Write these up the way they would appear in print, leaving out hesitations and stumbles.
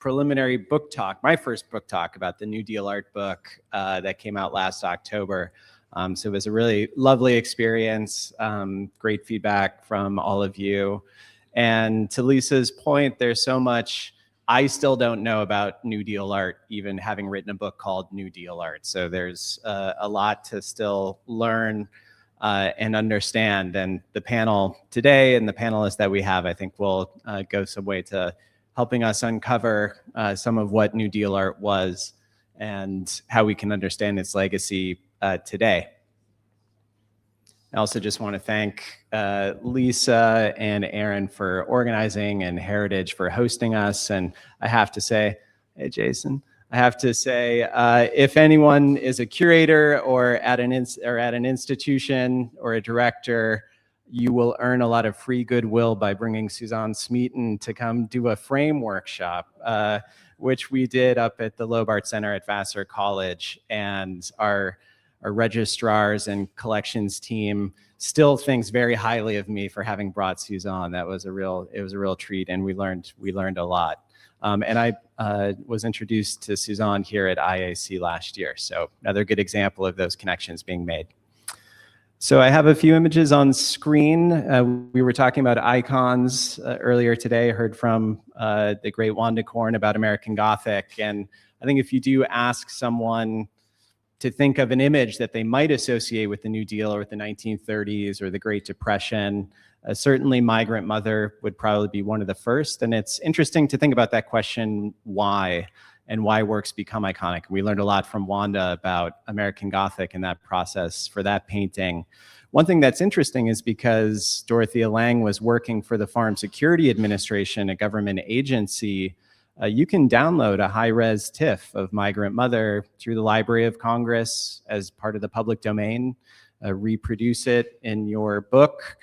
preliminary book talk, my first book talk about the New Deal art book that came out last October. So it was a really lovely experience, great feedback from all of you. And to Lisa's point, there's so much I still don't know about New Deal art, even having written a book called New Deal Art. So there's a lot to still learn and understand. And the panel today and the panelists that we have, I think, will go some way to helping us uncover some of what New Deal art was and how we can understand its legacy today. I also just want to thank Lisa and Aaron for organizing and Heritage for hosting us. And I have to say, hey, Jason, I have to say, if anyone is a curator or at an institution or a director, you will earn a lot of free goodwill by bringing Suzanne Smeaton to come do a frame workshop, which we did up at the Loeb Art Center at Vassar College. And our registrars and collections team still thinks very highly of me for having brought Suzanne. It was a real treat, and we learned a lot. And I was introduced to Suzanne here at IAC last year, so another good example of those connections being made. So I have a few images on screen. We were talking about icons earlier today, heard from the great Wanda Corn about American Gothic, and I think if you do ask someone to think of an image that they might associate with the New Deal or with the 1930s or the Great Depression, certainly Migrant Mother would probably be one of the first. And it's interesting to think about that question, why, and why works become iconic. We learned a lot from Wanda about American Gothic and that process for that painting. One thing that's interesting is because Dorothea Lange was working for the Farm Security Administration, a government agency, you can download a high-res TIFF of Migrant Mother through the Library of Congress as part of the public domain, reproduce it in your book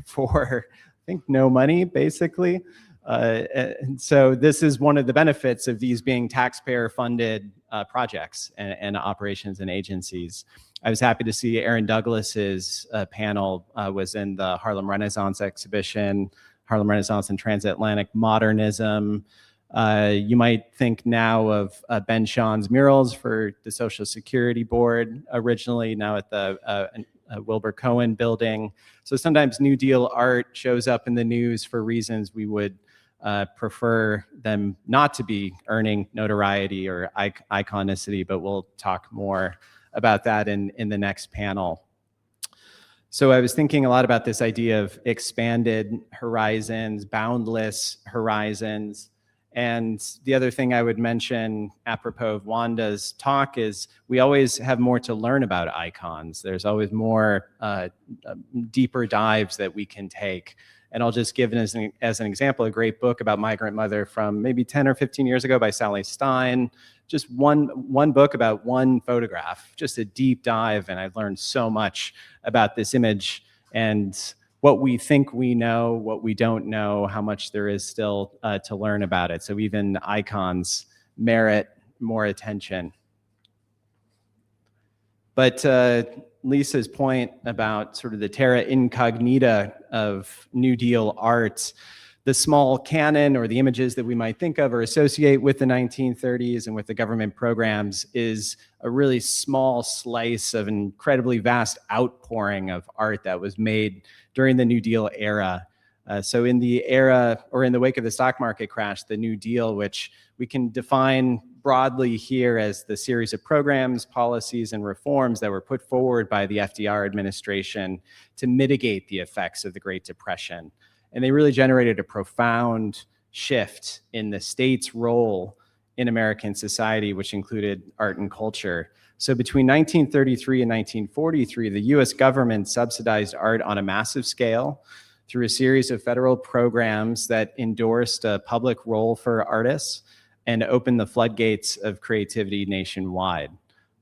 for, I think, no money, basically. And so this is one of the benefits of these being taxpayer-funded projects and operations and agencies. I was happy to see Aaron Douglas's panel was in the Harlem Renaissance exhibition, Harlem Renaissance and Transatlantic Modernism. You might think now of Ben Shaw's murals for the Social Security Board originally, now at the Wilbur Cohen building. So sometimes New Deal art shows up in the news for reasons we would prefer them not to be earning notoriety or iconicity, but we'll talk more about that in the next panel. So I was thinking a lot about this idea of expanded horizons, boundless horizons. And the other thing I would mention apropos of Wanda's talk is we always have more to learn about icons. There's always more deeper dives that we can take. And I'll just give as an example a great book about Migrant Mother from maybe 10 or 15 years ago by Sally Stein. Just one book about one photograph, just a deep dive, and I've learned so much about this image and what we think we know, what we don't know, how much there is still to learn about it. So even icons merit more attention. But Lisa's point about sort of the terra incognita of New Deal art, the small canon or the images that we might think of or associate with the 1930s and with the government programs is a really small slice of an incredibly vast outpouring of art that was made during the New Deal era. So in the era, or in the wake of the stock market crash, the New Deal, which we can define broadly here as the series of programs, policies, and reforms that were put forward by the FDR administration to mitigate the effects of the Great Depression. And they really generated a profound shift in the state's role in American society, which included art and culture. So between 1933 and 1943, the US government subsidized art on a massive scale through a series of federal programs that endorsed a public role for artists and opened the floodgates of creativity nationwide.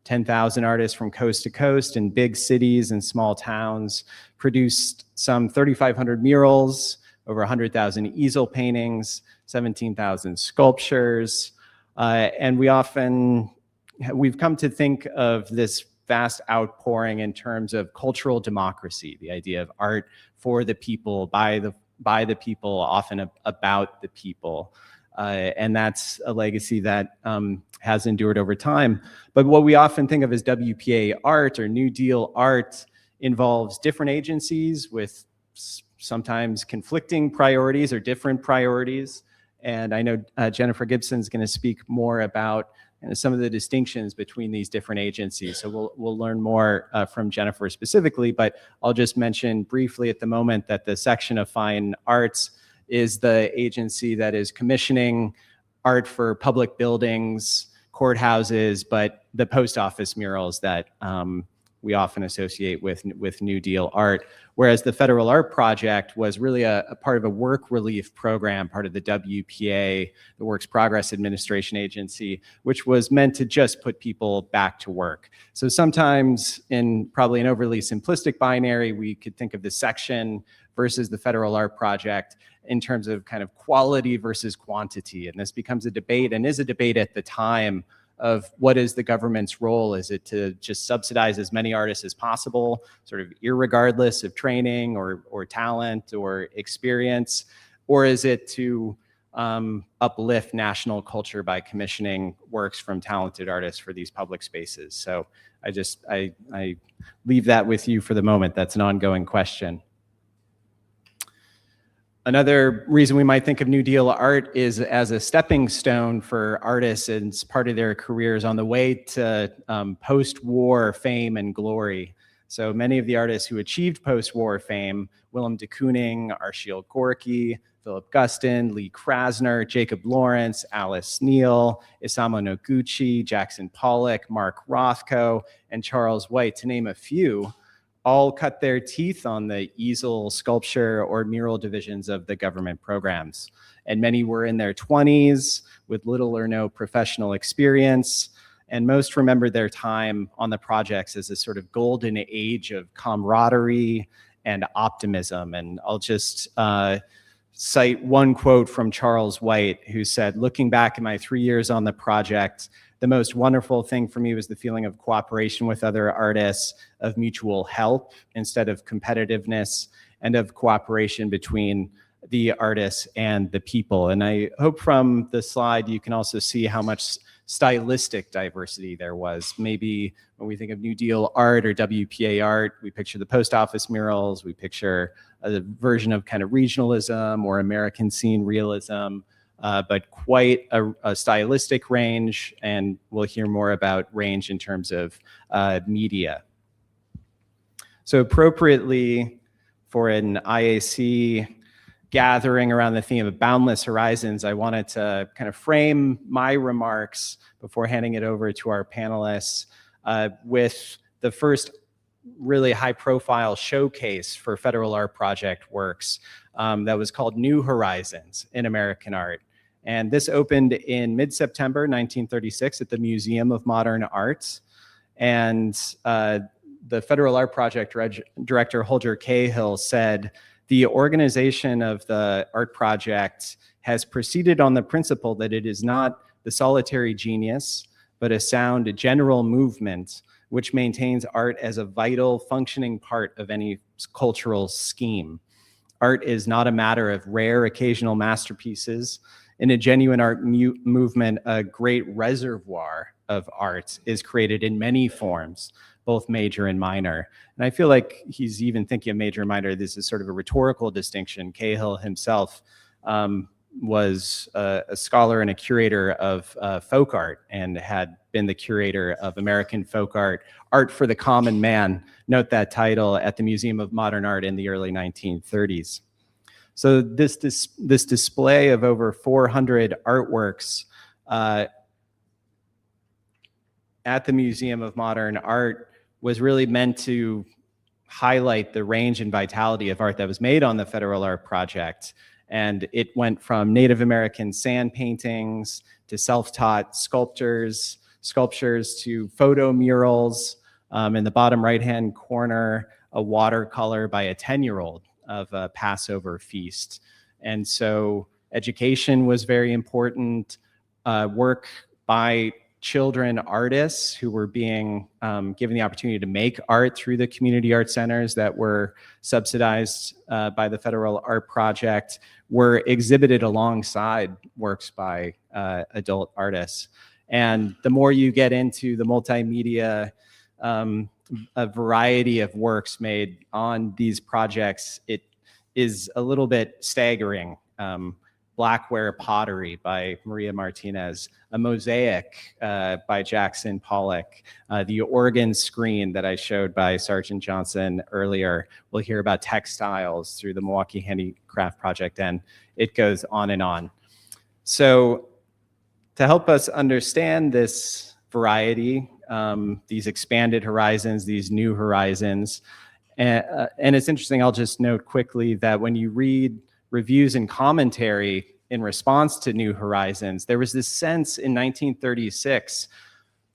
10,000 artists from coast to coast in big cities and small towns produced some 3,500 murals, over 100,000 easel paintings, 17,000 sculptures. And we've come to think of this vast outpouring in terms of cultural democracy, the idea of art for the people, by by the people, often about the people. And that's a legacy that has endured over time. But what we often think of as WPA art or New Deal art involves different agencies with sometimes conflicting priorities or different priorities. And I know Jennifer Gibson is going to speak more about some of the distinctions between these different agencies. So we'll learn more from Jennifer specifically, but I'll just mention briefly at the moment that the section of Fine Arts is the agency that is commissioning art for public buildings, courthouses, but the post office murals that we often associate with New Deal art. Whereas the Federal Art Project was really a part of a work relief program, part of the WPA, the Works Progress Administration Agency, which was meant to just put people back to work. So sometimes in probably an overly simplistic binary, we could think of the section versus the Federal Art Project in terms of kind of quality versus quantity. And this becomes a debate, and is a debate at the time, of what is the government's role? Is it to just subsidize as many artists as possible, sort of irregardless of training or talent or experience? Or is it to uplift national culture by commissioning works from talented artists for these public spaces? So I leave that with you for the moment. That's an ongoing question. Another reason we might think of New Deal art is as a stepping stone for artists as part of their careers on the way to post-war fame and glory. So many of the artists who achieved post-war fame, Willem de Kooning, Arshile Gorky, Philip Guston, Lee Krasner, Jacob Lawrence, Alice Neal, Isamu Noguchi, Jackson Pollock, Mark Rothko, and Charles White, to name a few, all cut their teeth on the easel, sculpture, or mural divisions of the government programs. And many were in their 20s with little or no professional experience. And most remember their time on the projects as a sort of golden age of camaraderie and optimism. And I'll just cite one quote from Charles White, who said, "Looking back at my 3 years on the project, the most wonderful thing for me was the feeling of cooperation with other artists, of mutual help instead of competitiveness, and of cooperation between the artists and the people." And I hope from the slide you can also see how much stylistic diversity there was. Maybe when we think of New Deal art or WPA art, we picture the post office murals, we picture a version of kind of regionalism or American scene realism. But quite a stylistic range, and we'll hear more about range in terms of media. So appropriately for an IAC gathering around the theme of boundless horizons, I wanted to kind of frame my remarks before handing it over to our panelists with the first really high-profile showcase for Federal Art Project works that was called New Horizons in American Art. And this opened in mid-September 1936 at the Museum of Modern Art. And the Federal Art Project director, Holger Cahill, said, "The organization of the art project has proceeded on the principle that it is not the solitary genius, but a sound general movement which maintains art as a vital functioning part of any cultural scheme. Art is not a matter of rare occasional masterpieces. In a genuine art movement, a great reservoir of art is created in many forms, both major and minor." And I feel like he's even thinking of major and minor. This is sort of a rhetorical distinction. Cahill himself was a scholar and a curator of folk art and had been the curator of American folk art, Art for the Common Man. Note that title, at the Museum of Modern Art in the early 1930s. So this display of over 400 artworks at the Museum of Modern Art was really meant to highlight the range and vitality of art that was made on the Federal Art Project. And it went from Native American sand paintings to self-taught sculptures to photo murals. In the bottom right-hand corner, a watercolor by a 10-year-old of a Passover feast. And so education was very important. Work by children artists who were being given the opportunity to make art through the community art centers that were subsidized by the Federal Art Project were exhibited alongside works by adult artists. And the more you get into the multimedia, a variety of works made on these projects, it is a little bit staggering. Blackware pottery by Maria Martinez, a mosaic by Jackson Pollock, the organ screen that I showed by Sergeant Johnson earlier. We'll hear about textiles through the Milwaukee Handicraft Project, and it goes on and on. So to help us understand this variety, these expanded horizons, these new horizons, and it's interesting, I'll just note quickly that when you read reviews and commentary in response to New Horizons, there was this sense in 1936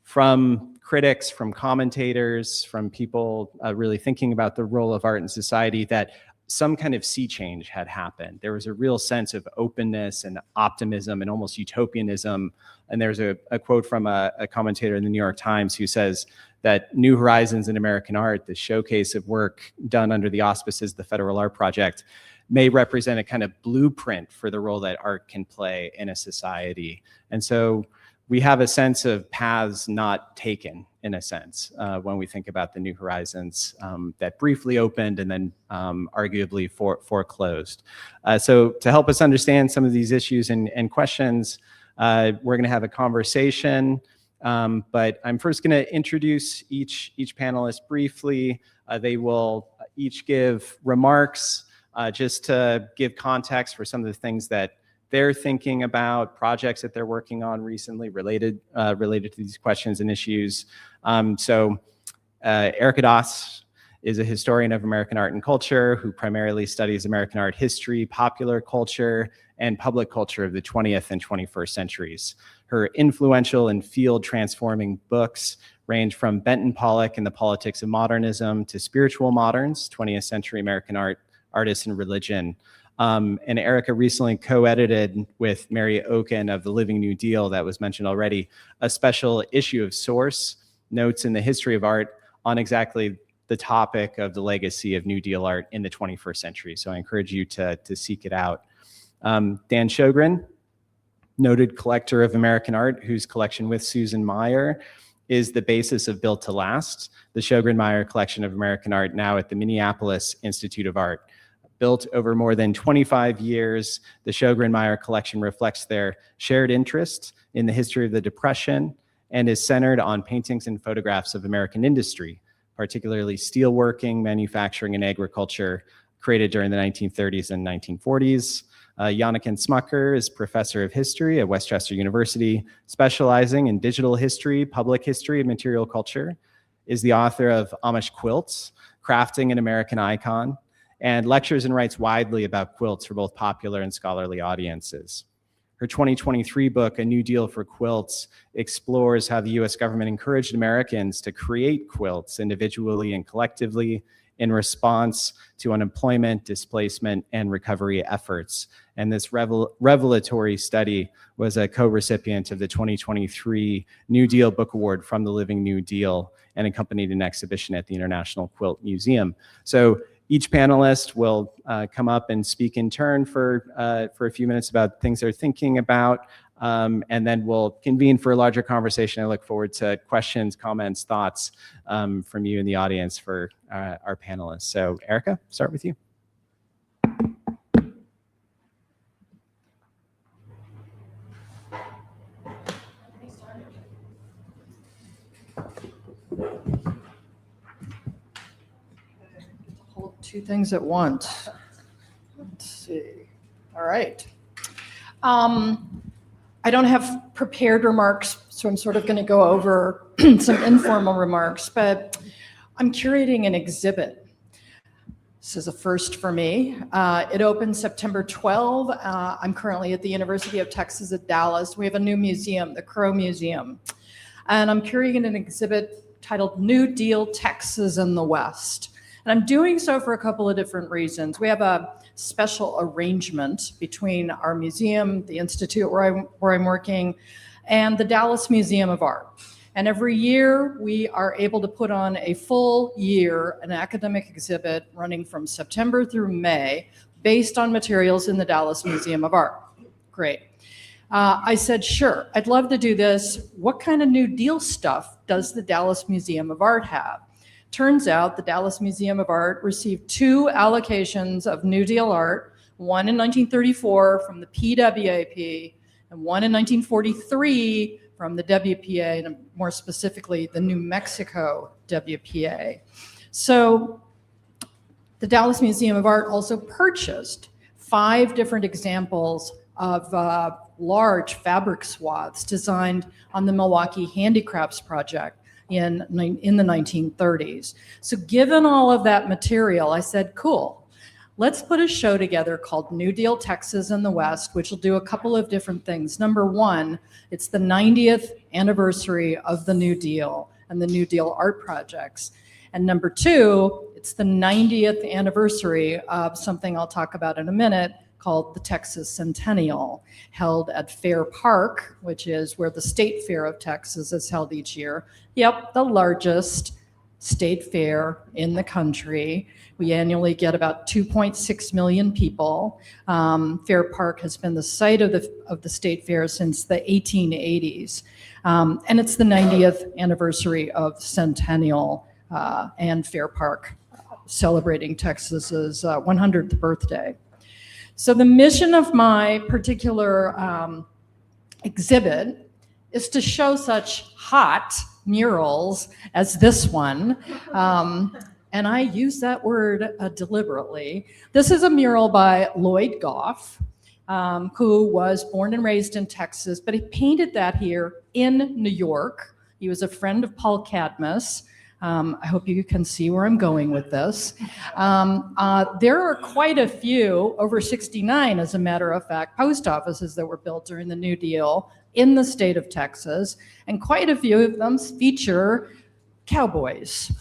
from critics, from commentators, from people really thinking about the role of art in society that some kind of sea change had happened. There was a real sense of openness and optimism and almost utopianism. And there's a quote from a commentator in the New York Times who says that New Horizons in American art, the showcase of work done under the auspices of the Federal Art Project, may represent a kind of blueprint for the role that art can play in a society. And so we have a sense of paths not taken, in a sense, when we think about the New Horizons that briefly opened and then arguably foreclosed. So to help us understand some of these issues and questions, we're going to have a conversation, but I'm first going to introduce each panelist briefly. They will each give remarks just to give context for some of the things that they're thinking about, projects that they're working on recently related to these questions and issues. So Erica Doss is a historian of American art and culture who primarily studies American art history, popular culture, and public culture of the 20th and 21st centuries. Her influential and field-transforming books range from Benton Pollock and the Politics of Modernism to Spiritual Moderns, 20th Century American Art, Artists and Religion. And Erica recently co-edited with Mary Oken of the Living New Deal that was mentioned already, a special issue of Source, Notes in the History of Art, on exactly the topic of the legacy of New Deal art in the 21st century. So I encourage you to seek it out. Dan Sjogren, noted collector of American art, whose collection with Susan Meyer is the basis of Built to Last, the Sjogren-Meyer collection of American art now at the Minneapolis Institute of Art. Built over more than 25 years, the Sjogren-Meyer collection reflects their shared interest in the history of the Depression and is centered on paintings and photographs of American industry, particularly steelworking, manufacturing, and agriculture, created during the 1930s and 1940s. Jonathan Smucker is professor of history at Westchester University, specializing in digital history, public history, and material culture, is the author of Amish Quilts, Crafting an American Icon, and lectures and writes widely about quilts for both popular and scholarly audiences. Her 2023 book, A New Deal for Quilts, explores how the US government encouraged Americans to create quilts individually and collectively in response to unemployment, displacement, and recovery efforts. And this revelatory study was a co-recipient of the 2023 New Deal Book Award from the Living New Deal and accompanied an exhibition at the International Quilt Museum. So each panelist will come up and speak in turn for a few minutes about things they're thinking about, and then we'll convene for a larger conversation. I look forward to questions, comments, thoughts from you in the audience for our panelists. So Erica, start with you. Hold two things at once. Let's see. All right. I don't have prepared remarks, so I'm sort of going to go over some informal remarks, but I'm curating an exhibit. This is a first for me. It opened September 12. I'm currently at the University of Texas at Dallas. We have a new museum, the Crow Museum. And I'm curating an exhibit titled New Deal, Texas in the West. And I'm doing so for a couple of different reasons. We have a special arrangement between our museum, the institute where I'm working, and the Dallas Museum of Art. And every year we are able to put on a full year, an academic exhibit running from September through May based on materials in the Dallas Museum of Art. Great. I said, sure, I'd love to do this. What kind of New Deal stuff does the Dallas Museum of Art have? Turns out the Dallas Museum of Art received 2 allocations of New Deal art, one in 1934 from the PWAP and one in 1943 from the WPA, and more specifically, the New Mexico WPA. So the Dallas Museum of Art also purchased 5 different examples of large fabric swaths designed on the Milwaukee Handicrafts Project in the 1930s. So given all of that material, I said, cool, let's put a show together called New Deal Texas in the West, which will do a couple of different things. Number one, it's the 90th anniversary of the New Deal and the New Deal art projects. And number two, it's the 90th anniversary of something I'll talk about in a minute called the Texas Centennial, held at Fair Park, which is where the State Fair of Texas is held each year. Yep, the largest state fair in the country. We annually get about 2.6 million people. Fair Park has been the site of the state fair since the 1880s. And it's the 90th anniversary of Centennial and Fair Park celebrating Texas's 100th birthday. So the mission of my particular exhibit is to show such hot murals as this one. And I use that word deliberately. This is a mural by Lloyd Goff, who was born and raised in Texas, but he painted that here in New York. He was a friend of Paul Cadmus. I hope you can see where I'm going with this. There are quite a few, over 69 as a matter of fact, post offices that were built during the New Deal in the state of Texas, and quite a few of them feature cowboys.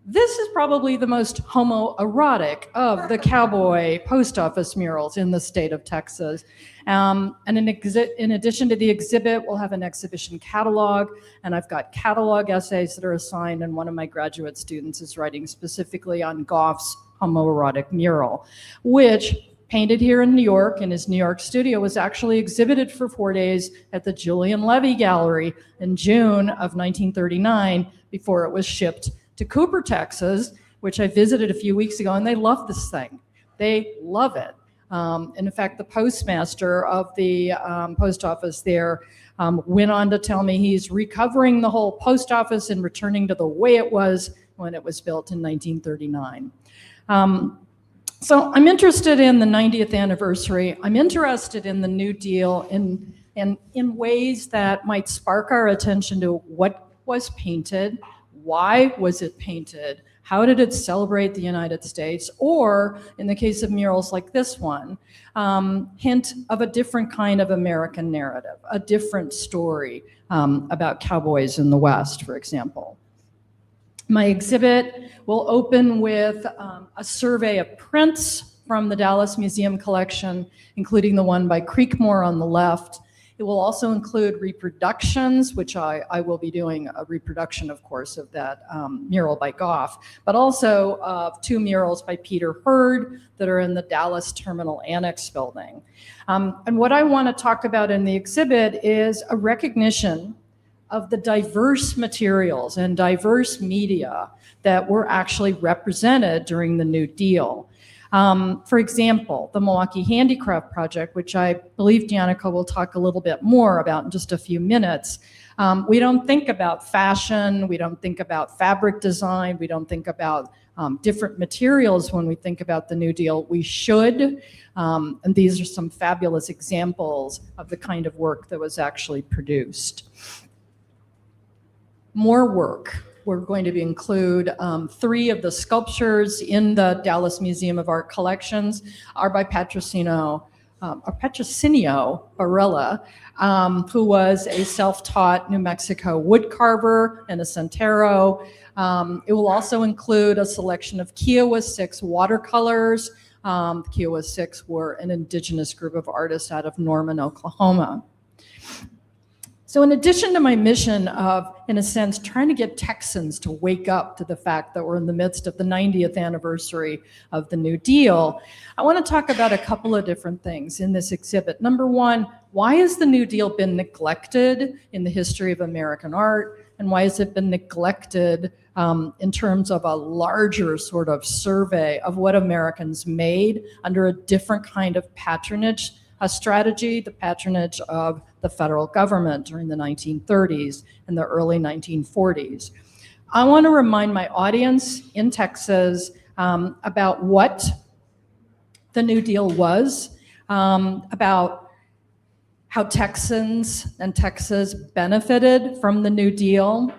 This is probably the most homoerotic of the cowboy post office murals in the state of Texas. And in addition to the exhibit, we'll have an exhibition catalog, and I've got catalog essays that are assigned, and one of my graduate students is writing specifically on Goff's homoerotic mural, which, painted here in New York in his New York studio, was actually exhibited for 4 days at the Julian Levy Gallery in June of 1939 before it was shipped to Cooper, Texas, which I visited a few weeks ago, and they love this thing. They love it. And in fact, the postmaster of the post office there went on to tell me he's recovering the whole post office and returning to the way it was when it was built in 1939. So I'm interested in the 90th anniversary. I'm interested in the New Deal in ways that might spark our attention to what was painted, why was it painted, how did it celebrate the United States, or in the case of murals like this one, hint of a different kind of American narrative, a different story about cowboys in the West, for example. My exhibit will open with a survey of prints from the Dallas Museum collection, including the one by Creekmore on the left. It will also include reproductions, which I will be doing a reproduction, of course, of that mural by Goff, but also of 2 murals by Peter Hurd that are in the Dallas Terminal Annex building. And what I want to talk about in the exhibit is a recognition of the diverse materials and diverse media that were actually represented during the New Deal. For example, the Milwaukee Handicraft Project, which I believe Danica will talk a little bit more about in just a few minutes. We don't think about fashion, we don't think about fabric design, we don't think about different materials when we think about the New Deal. We should, and these are some fabulous examples of the kind of work that was actually produced. More work. We're going to include 3 of the sculptures in the Dallas Museum of Art collections are by Patrocinio Barilla, who was a self-taught New Mexico woodcarver and a centero. It will also include a selection of Kiowa 6 watercolors. The Kiowa 6 were an indigenous group of artists out of Norman, Oklahoma. So in addition to my mission of, in a sense, trying to get Texans to wake up to the fact that we're in the midst of the 90th anniversary of the New Deal, I want to talk about a couple of different things in this exhibit. Number one, why has the New Deal been neglected in the history of American art? And why has it been neglected in terms of a larger sort of survey of what Americans made under a different kind of patronage strategy, the patronage of the federal government during the 1930s and the early 1940s. I want to remind my audience in Texas about what the New Deal was, about how Texans and Texas benefited from the New Deal,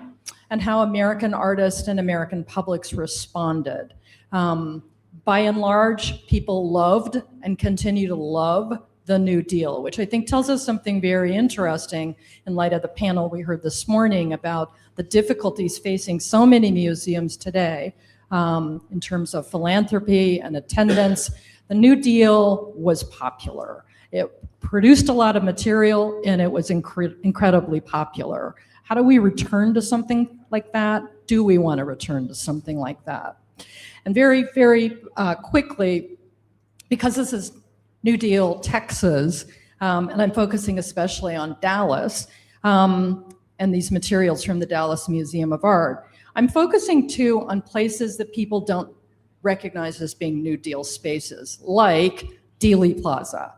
and how American artists and American publics responded. By and large, people loved and continue to love the New Deal, which I think tells us something very interesting in light of the panel we heard this morning about the difficulties facing so many museums today in terms of philanthropy and attendance. The New Deal was popular. It produced a lot of material and it was incredibly popular. How do we return to something like that? Do we want to return to something like that? And very, very quickly, because this is New Deal Texas, and I'm focusing especially on Dallas and these materials from the Dallas Museum of Art. I'm focusing too on places that people don't recognize as being New Deal spaces, like Dealey Plaza.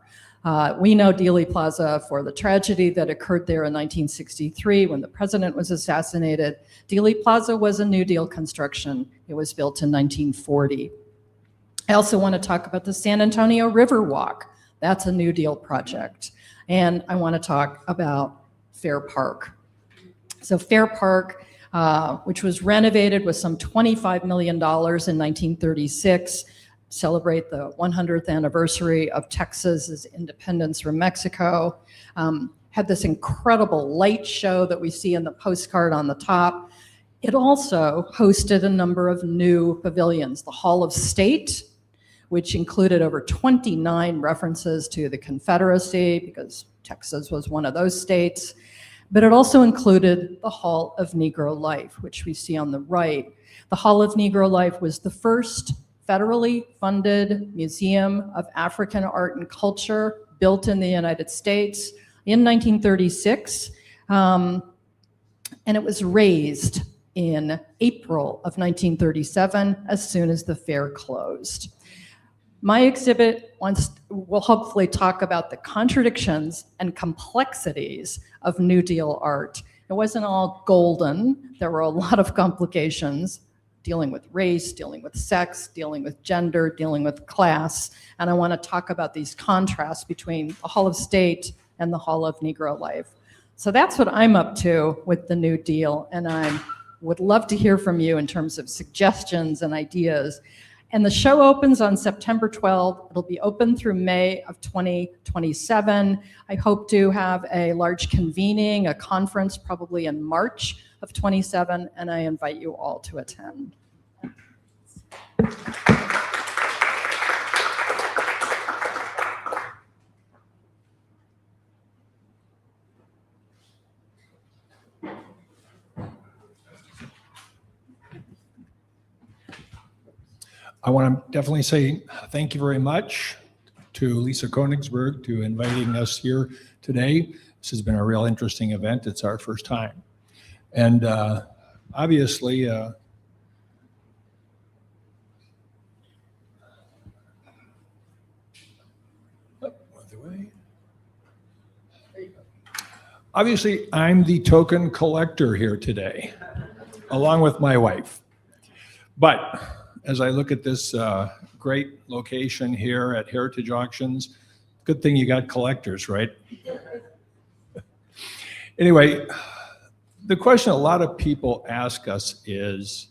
We know Dealey Plaza for the tragedy that occurred there in 1963 when the president was assassinated. Dealey Plaza was a New Deal construction. It was built in 1940. I also want to talk about the San Antonio River Walk. That's a New Deal project. And I want to talk about Fair Park. So Fair Park, which was renovated with some $25 million in 1936, celebrate the 100th anniversary of Texas's independence from Mexico, had this incredible light show that we see in the postcard on the top. It also hosted a number of new pavilions, the Hall of State, which included over 29 references to the Confederacy, because Texas was one of those states. But it also included the Hall of Negro Life, which we see on the right. The Hall of Negro Life was the first federally funded museum of African art and culture built in the United States in 1936. And it was razed in April of 1937, as soon as the fair closed. My exhibit will hopefully talk about the contradictions and complexities of New Deal art. It wasn't all golden. There were a lot of complications, dealing with race, dealing with sex, dealing with gender, dealing with class. And I want to talk about these contrasts between the Hall of State and the Hall of Negro Life. So that's what I'm up to with the New Deal. And I would love to hear from you in terms of suggestions and ideas. And the show opens on September 12th. It'll be open through May of 2027. I hope to have a large convening, a conference probably in March of 27, and I invite you all to attend. I want to definitely say thank you very much to Lisa Konigsberg to inviting us here today. This has been a real interesting event. It's our first time. And obviously, obviously, I'm the token collector here today, along with my wife. But as I look at this great location here at Heritage Auctions, good thing you got collectors, right? Anyway, the question a lot of people ask us is,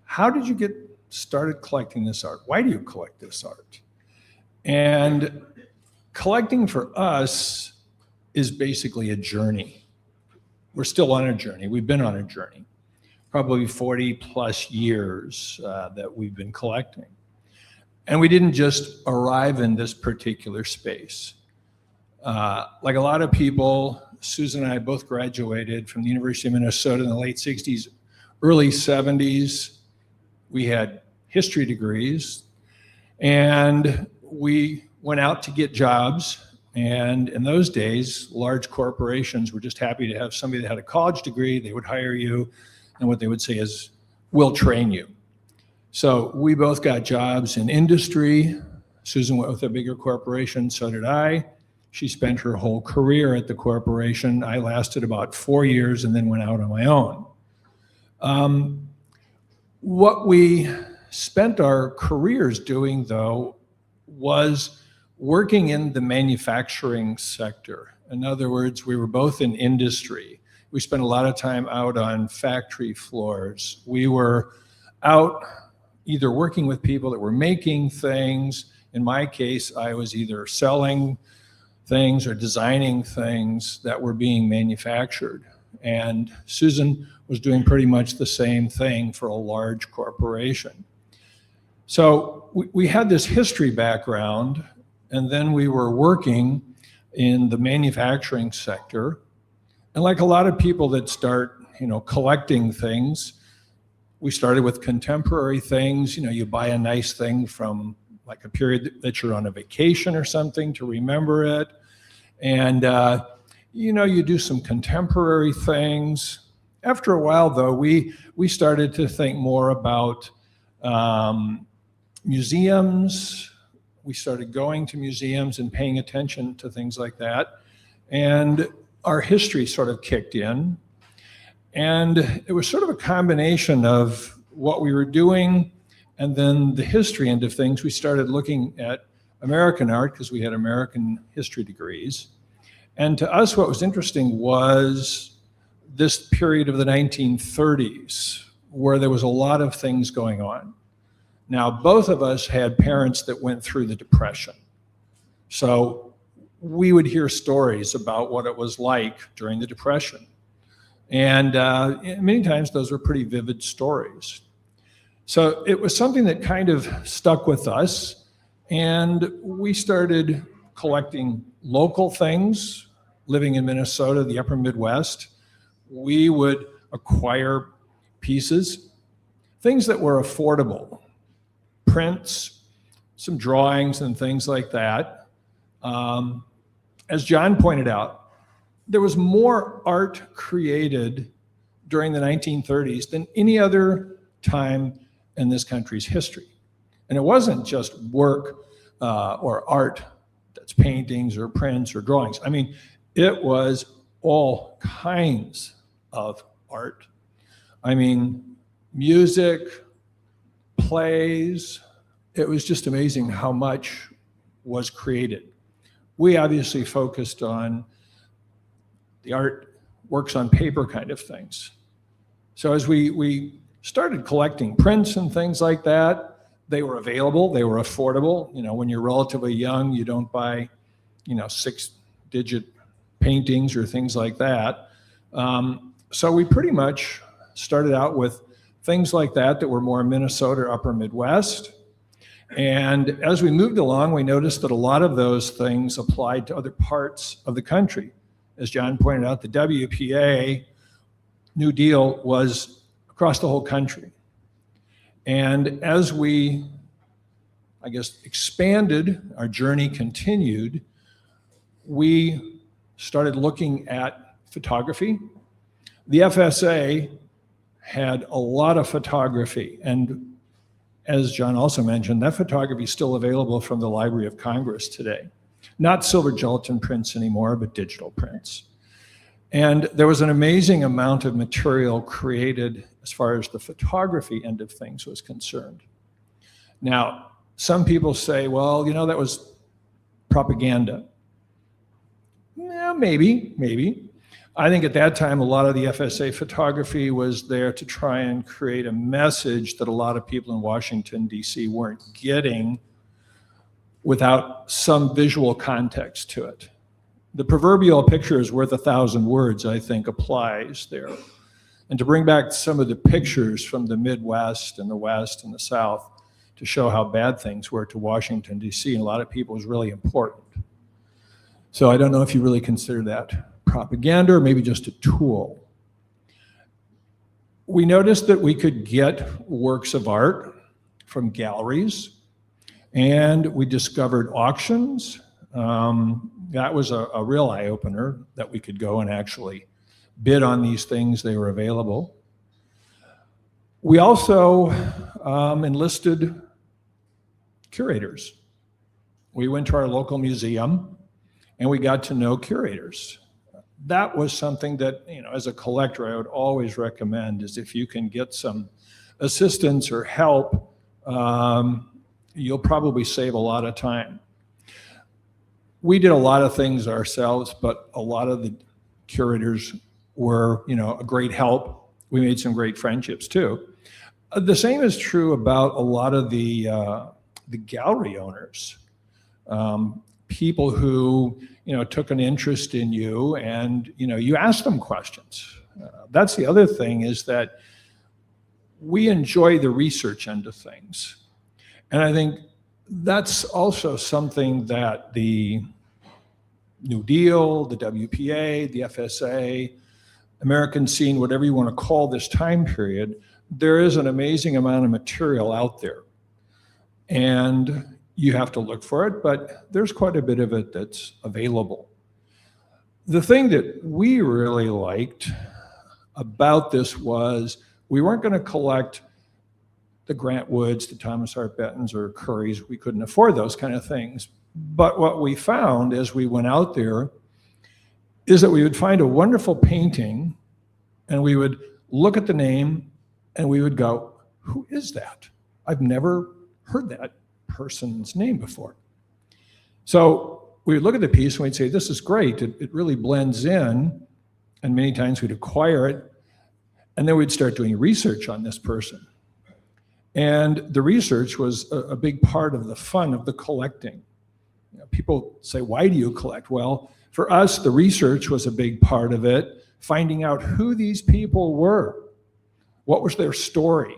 how did you get started collecting this art? Why do you collect this art? And collecting for us is basically a journey. We're still on a journey. We've been on a journey. Probably 40 plus years that we've been collecting. And we didn't just arrive in this particular space. Like a lot of people, Susan and I both graduated from the University of Minnesota in the late 60s, early 70s. We had history degrees, and we went out to get jobs. And in those days, large corporations were just happy to have somebody that had a college degree. They would hire you, and what they would say is, we'll train you. So we both got jobs in industry. Susan went with a bigger corporation, so did I. She spent her whole career at the corporation. I lasted about 4 years and then went out on my own. What we spent our careers doing, though, was working in the manufacturing sector. In other words, we were both in industry. We spent a lot of time out on factory floors. We were out either working with people that were making things. In my case, I was either selling things or designing things that were being manufactured. And Susan was doing pretty much the same thing for a large corporation. So we had this history background, and then we were working in the manufacturing sector. And like a lot of people that start, collecting things, we started with contemporary things. You buy a nice thing from like a period that you're on a vacation or something to remember it. And, you do some contemporary things. After a while, though, we started to think more about museums. We started going to museums and paying attention to things like that. And our history sort of kicked in. And it was sort of a combination of what we were doing and then the history end of things. We started looking at American art because we had American history degrees. And to us, what was interesting was this period of the 1930s where there was a lot of things going on. Now, both of us had parents that went through the Depression. So we would hear stories about what it was like during the Depression. And many times those were pretty vivid stories. So it was something that kind of stuck with us, and we started collecting local things. Living in Minnesota, the upper Midwest, we would acquire pieces, things that were affordable, prints, some drawings and things like that. As John pointed out, there was more art created during the 1930s than any other time in this country's history. And it wasn't just work or art that's paintings or prints or drawings. I mean, it was all kinds of art. I mean, music, plays. It was just amazing how much was created. We obviously focused on the art works on paper kind of things. So as we started collecting prints and things like that, they were available, they were affordable. When you're relatively young, you don't buy, 6-digit paintings or things like that. So we pretty much started out with things like that were more Minnesota, upper Midwest. And as we moved along, we noticed that a lot of those things applied to other parts of the country. As John pointed out, the WPA New Deal was across the whole country. And as we, expanded, our journey continued, we started looking at photography. The FSA had a lot of photography, and as John also mentioned, that photography is still available from the Library of Congress today. Not silver gelatin prints anymore, but digital prints. And there was an amazing amount of material created as far as the photography end of things was concerned. Now, some people say, well, that was propaganda. Yeah, maybe. I think at that time, a lot of the FSA photography was there to try and create a message that a lot of people in Washington, D.C. weren't getting without some visual context to it. The proverbial picture is worth 1,000 words, I think, applies there. And to bring back some of the pictures from the Midwest and the West and the South to show how bad things were to Washington, D.C., and a lot of people was really important. So I don't know if you really consider that propaganda or maybe just a tool. We noticed that we could get works of art from galleries, and we discovered auctions. That was a real eye-opener, that we could go and actually bid on these things. They were available. We also enlisted curators. We went to our local museum and we got to know curators. That was something that, as a collector, I would always recommend, is if you can get some assistance or help, you'll probably save a lot of time. We did a lot of things ourselves, but a lot of the curators were, a great help. We made some great friendships too. The same is true about a lot of the gallery owners, people who, took an interest in you, and, you asked them questions. That's the other thing, is that we enjoy the research end of things. And I think that's also something that the New Deal, the WPA, the FSA, American Scene, whatever you want to call this time period, there is an amazing amount of material out there. And you have to look for it, but there's quite a bit of it that's available. The thing that we really liked about this was we weren't going to collect the Grant Woods, the Thomas Hart Bettons, or Currys. We couldn't afford those kind of things. But what we found as we went out there is that we would find a wonderful painting, and we would look at the name and we would go, who is that? I've never heard that person's name before. So we would look at the piece and we'd say, this is great. It really blends in. And many times we'd acquire it. And then we'd start doing research on this person. And the research was a big part of the fun of the collecting. People say, why do you collect? Well, for us, the research was a big part of it, finding out who these people were. What was their story?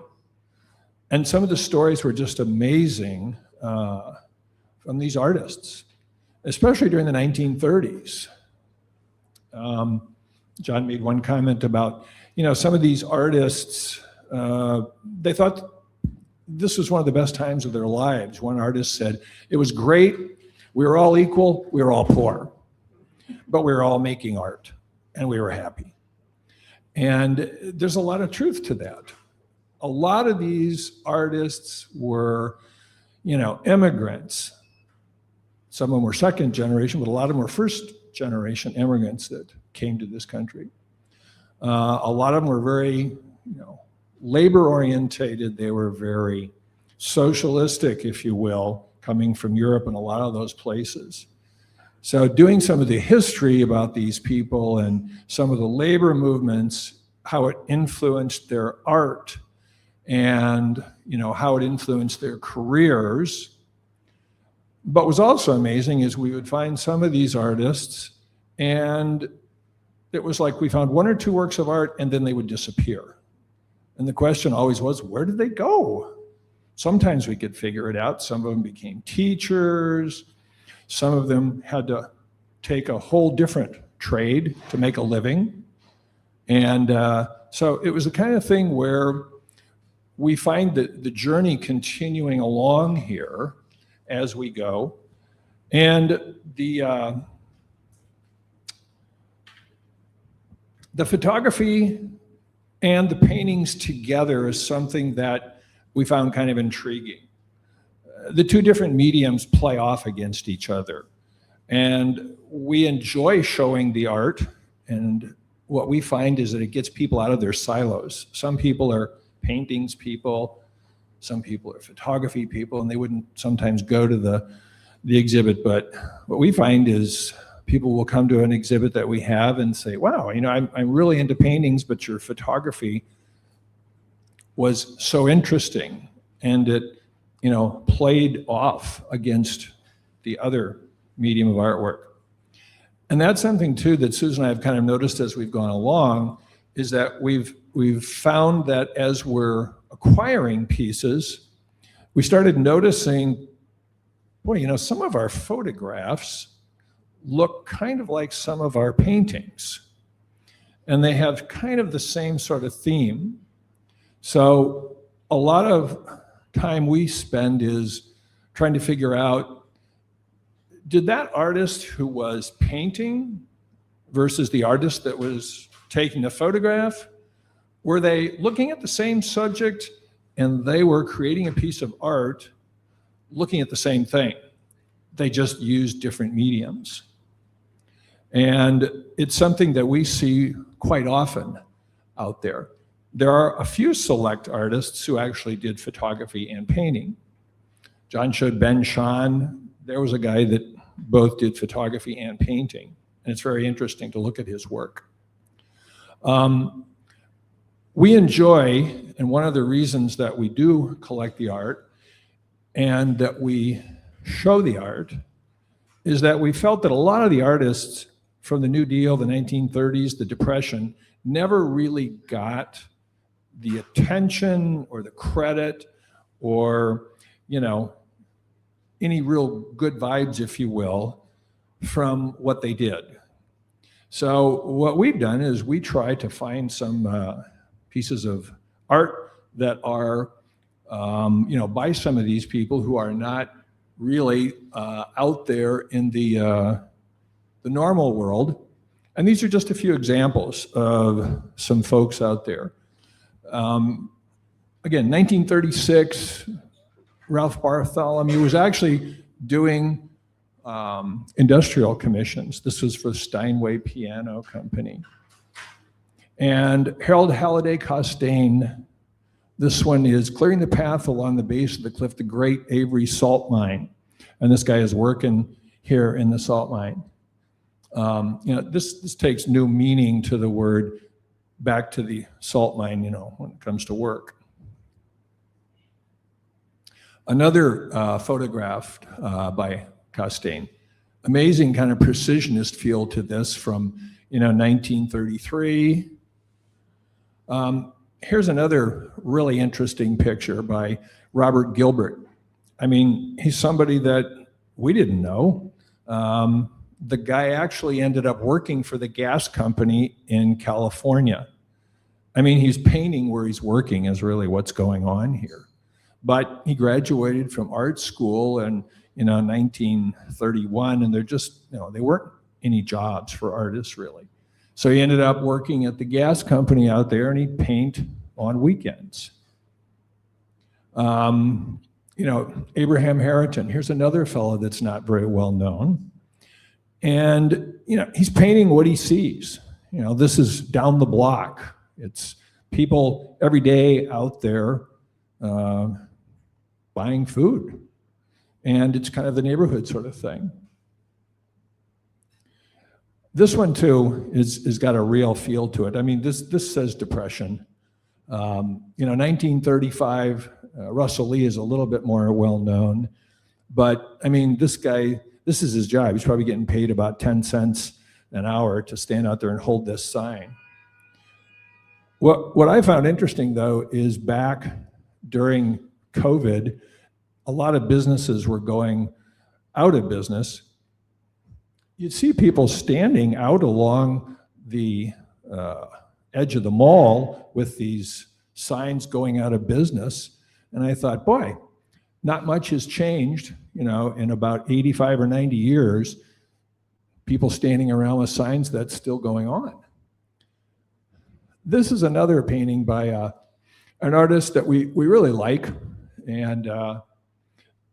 And some of the stories were just amazing from these artists, especially during the 1930s. John made one comment about, some of these artists, they thought this was one of the best times of their lives. One artist said, it was great. We were all equal. We were all poor, but we were all making art and we were happy. And there's a lot of truth to that. A lot of these artists were, immigrants. Some of them were second generation, but a lot of them were first generation immigrants that came to this country. A lot of them were very, labor orientated. They were very socialistic, if you will, coming from Europe and a lot of those places. So doing some of the history about these people and some of the labor movements, how it influenced their art, and how it influenced their careers. But what was also amazing is we would find some of these artists, and it was like we found one or two works of art and then they would disappear. And the question always was, where did they go? Sometimes we could figure it out. Some of them became teachers. Some of them had to take a whole different trade to make a living. And so it was the kind of thing where we find that the journey continuing along here as we go. And the photography and the paintings together is something that we found kind of intriguing. The two different mediums play off against each other. And we enjoy showing the art, and what we find is that it gets people out of their silos. Some people are paintings people, some people are photography people, and they wouldn't sometimes go to the exhibit. But what we find is people will come to an exhibit that we have and say, wow, I'm really into paintings, but your photography was so interesting, and it played off against the other medium of artwork. And that's something too that Susan and I have kind of noticed as we've gone along, is that we've found that as we're acquiring pieces, we started noticing, boy, some of our photographs look kind of like some of our paintings. And they have kind of the same sort of theme. So a lot of time we spend is trying to figure out, did that artist who was painting versus the artist that was taking the photograph, were they looking at the same subject and they were creating a piece of art looking at the same thing? They just used different mediums. And it's something that we see quite often out there. There are a few select artists who actually did photography and painting. John showed Ben Shahn. There was a guy that both did photography and painting. And it's very interesting to look at his work. We enjoy, and one of the reasons that we do collect the art and that we show the art is that we felt that a lot of the artists from the New Deal, the 1930s, the Depression, never really got the attention or the credit or, you know, any real good vibes, if you will, from what they did. So what we've done is we try to find some pieces of art that are, by some of these people who are not really out there in the normal world. And these are just a few examples of some folks out there. Again, 1936, Ralph Bartholomew was actually doing industrial commissions. This was for Steinway Piano Company. And Harold Halliday Costain, this one is clearing the path along the base of the cliff, the Great Avery Salt Mine. And this guy is working here in the salt mine. This takes new meaning to the word back to the salt mine, when it comes to work. Another photograph by Costain. Amazing kind of precisionist feel to this from, 1933. Here's another really interesting picture by Robert Gilbert. I mean, he's somebody that we didn't know. The guy actually ended up working for the gas company in California. I mean, he's painting where he's working is really what's going on here. But he graduated from art school in 1931, and they're just, they weren't any jobs for artists really. So he ended up working at the gas company out there, and he'd paint on weekends. Abraham Harriton, here's another fellow that's not very well known. And, he's painting what he sees. This is down the block. It's people every day out there buying food. And it's kind of the neighborhood sort of thing. This one too is got a real feel to it. I mean, this says Depression. 1935, Russell Lee is a little bit more well known, but I mean, this guy, this is his job. He's probably getting paid about 10 cents an hour to stand out there and hold this sign. What I found interesting though is back during COVID, a lot of businesses were going out of business. You'd see people standing out along the edge of the mall with these signs going out of business. And I thought, boy, not much has changed, in about 85 or 90 years, people standing around with signs, that's still going on. This is another painting by an artist that we really like. And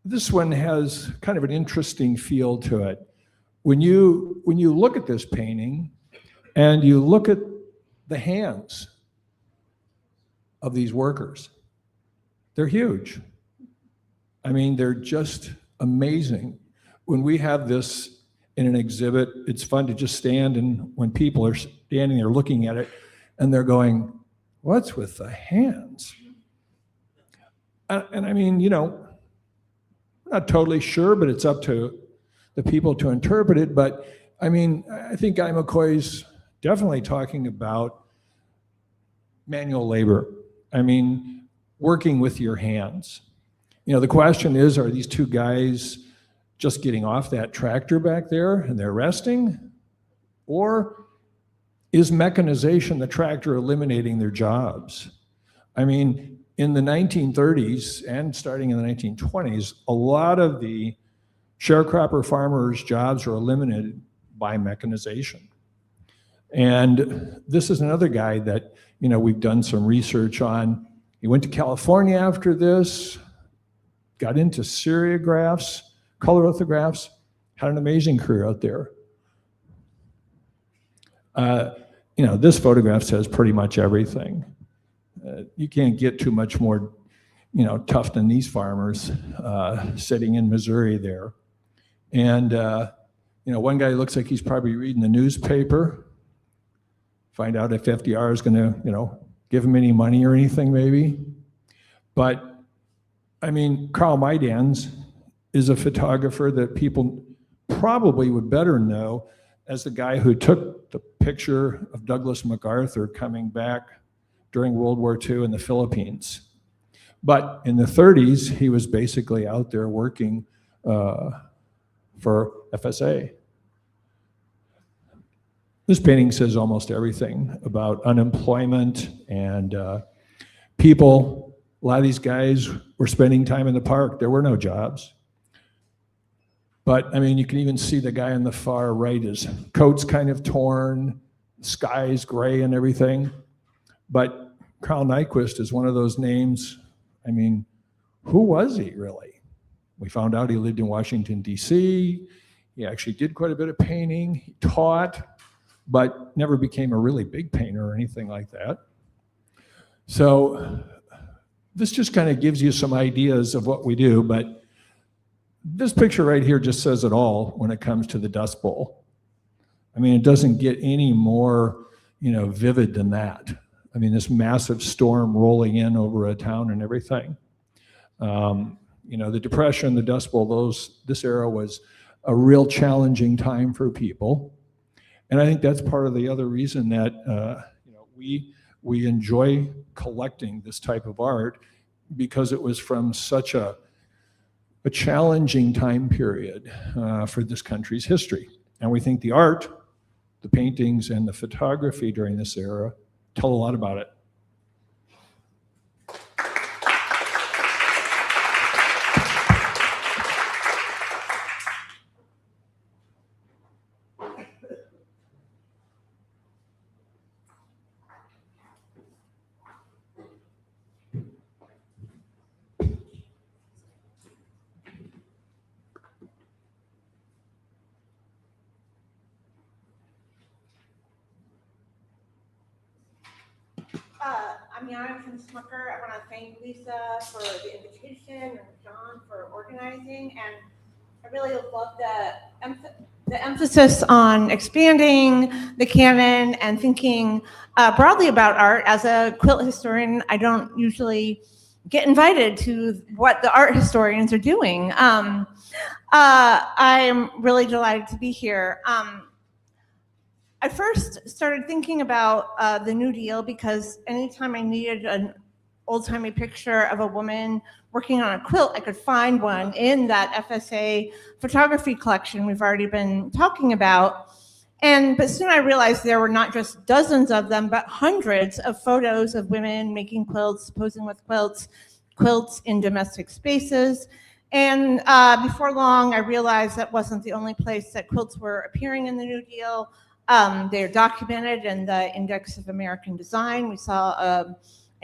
this one has kind of an interesting feel to it. When you look at this painting and you look at the hands of these workers, they're huge. I mean, they're just amazing. When we have this in an exhibit, it's fun to just stand, and when people are standing there looking at it and they're going, what's with the hands? And I mean, I'm not totally sure, but it's up to the people to interpret it. But I mean, I think Guy McCoy's definitely talking about manual labor. I mean, working with your hands. The question is, are these two guys just getting off that tractor back there and they're resting? Or is mechanization, the tractor, eliminating their jobs? I mean, in the 1930s and starting in the 1920s, a lot of the sharecropper farmers' jobs were eliminated by mechanization. And this is another guy that, you know, we've done some research on. He went to California after this, got into seriographs, color lithographs, had an amazing career out there. You know, this photograph says pretty much everything. You can't get too much more, you know, tough than these farmers sitting in Missouri there. And, you know, one guy looks like he's probably reading the newspaper, find out if FDR is going to, you know, give him any money or anything maybe. But, I mean, Carl Maidans is a photographer that people probably would better know as the guy who took the picture of Douglas MacArthur coming back during World War II in the Philippines. But in the 30s, he was basically out there working for FSA. This painting says almost everything about unemployment and people. A lot of these guys were spending time in the park. There were no jobs. But I mean, you can even see the guy on the far right, his coat's kind of torn, sky's gray and everything. But Carl Nyquist is one of those names. I mean, who was he really? We found out he lived in Washington, D.C. He actually did quite a bit of painting. He taught, but never became a really big painter or anything like that. So this just kind of gives you some ideas of what we do, but this picture right here just says it all when it comes to the Dust Bowl. I mean, it doesn't get any more, you know, vivid than that. I mean, this massive storm rolling in over a town and everything. You know, the Depression, the Dust Bowl, this era was a real challenging time for people. And I think that's part of the other reason that, you know, we enjoy collecting this type of art, because it was from such a challenging time period for this country's history. And we think the art, the paintings, and the photography during this era tell a lot about it. I'm Yana from Smucker. I want to thank Lisa for the invitation and John for organizing. And I really love the emphasis on expanding the canon and thinking broadly about art. As a quilt historian, I don't usually get invited to what the art historians are doing. I'm really delighted to be here. I first started thinking about the New Deal because anytime I needed an old-timey picture of a woman working on a quilt, I could find one in that FSA photography collection we've already been talking about. But soon I realized there were not just dozens of them, but hundreds of photos of women making quilts, posing with quilts, quilts in domestic spaces. And before long, I realized that wasn't the only place that quilts were appearing in the New Deal. They're documented in the Index of American Design. We saw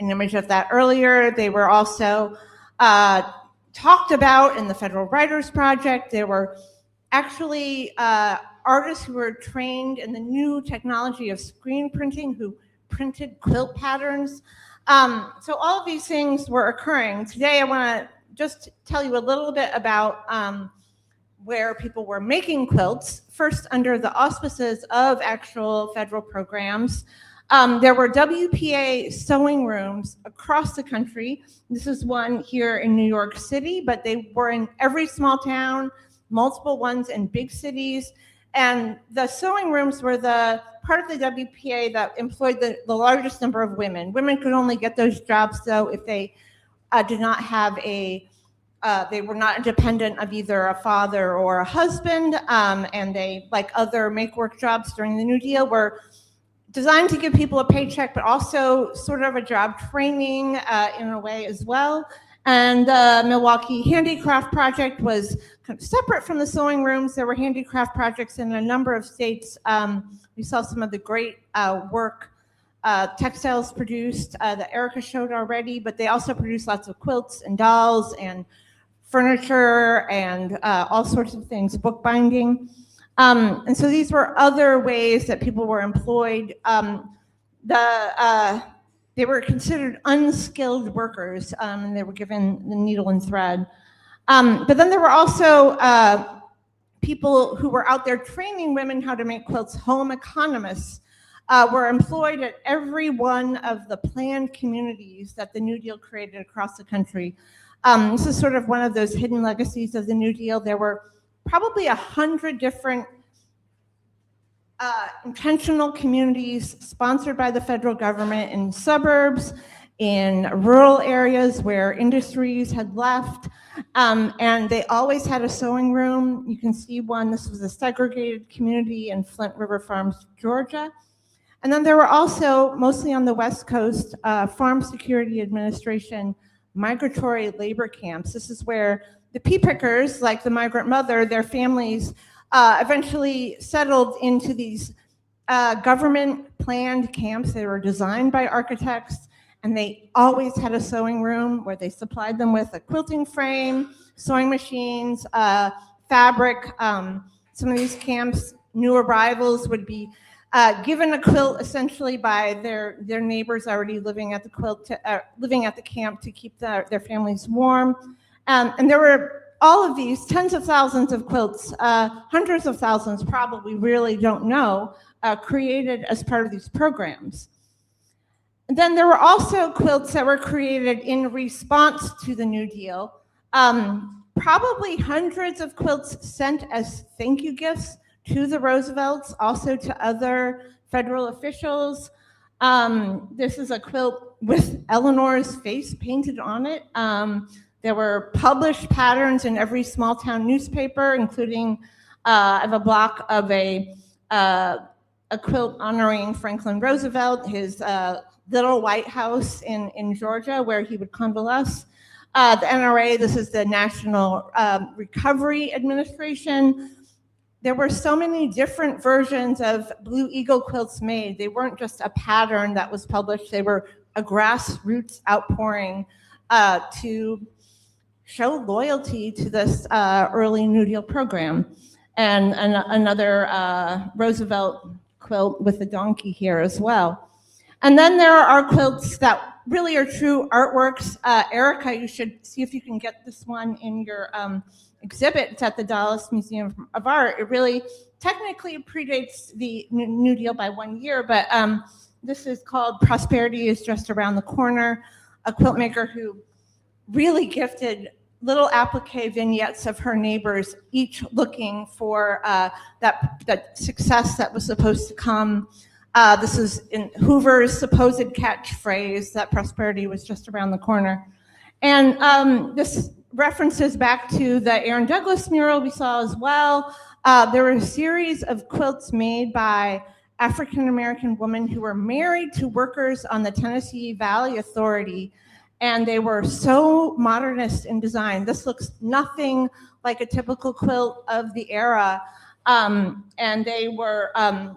an image of that earlier. They were also talked about in the Federal Writers Project. There were actually artists who were trained in the new technology of screen printing who printed quilt patterns. So all of these things were occurring. Today I want to just tell you a little bit about where people were making quilts, first under the auspices of actual federal programs. There were WPA sewing rooms across the country. This is one here in New York City, but they were in every small town, multiple ones in big cities. And the sewing rooms were the part of the WPA that employed the largest number of women. Women could only get those jobs, though, if they did not have a they were not dependent of either a father or a husband, and they, like other make-work jobs during the New Deal, were designed to give people a paycheck, but also sort of a job training in a way as well. And the Milwaukee Handicraft Project was kind of separate from the sewing rooms. There were handicraft projects in a number of states. We saw some of the great work textiles produced that Erica showed already, but they also produced lots of quilts and dolls and furniture and all sorts of things, bookbinding. And so these were other ways that people were employed. They were considered unskilled workers, and they were given the needle and thread. But then there were also people who were out there training women how to make quilts. Home economists were employed at every one of the planned communities that the New Deal created across the country. This is sort of one of those hidden legacies of the New Deal. There were probably 100 different intentional communities sponsored by the federal government in suburbs, in rural areas where industries had left, and they always had a sewing room. You can see one. This was a segregated community in Flint River Farms, Georgia. And then there were also, mostly on the West Coast, Farm Security Administration migratory labor camps. This is where the pea pickers, like the migrant mother, their families eventually settled into these government-planned camps. They were designed by architects, and they always had a sewing room where they supplied them with a quilting frame, sewing machines, fabric. Some of these camps, new arrivals would be given a quilt essentially by their neighbors already living at the living at the camp to keep their families warm. And there were all of these tens of thousands of quilts, hundreds of thousands probably really don't know, created as part of these programs. And then there were also quilts that were created in response to the New Deal. Probably hundreds of quilts sent as thank you gifts to the Roosevelts, also to other federal officials. This is a quilt with Eleanor's face painted on it. There were published patterns in every small town newspaper, including I have a block of a quilt honoring Franklin Roosevelt, his little White House in Georgia, where he would convalesce. The NRA, this is the National Recovery Administration. There were so many different versions of Blue Eagle quilts made. They weren't just a pattern that was published. They were a grassroots outpouring to show loyalty to this early New Deal program. And another Roosevelt quilt with a donkey here as well. And then there are quilts that really are true artworks. Erica, you should see if you can get this one in your exhibit. It's at the Dallas Museum of Art. It really technically predates the New Deal by 1 year, but this is called Prosperity is Just Around the Corner, a quilt maker who really gifted little applique vignettes of her neighbors, each looking for that success that was supposed to come. This is in Hoover's supposed catchphrase that prosperity was just around the corner. And this references back to the Aaron Douglas mural we saw as well. There were a series of quilts made by African-American women who were married to workers on the Tennessee Valley Authority, and they were so modernist in design. This looks nothing like a typical quilt of the era. And they were,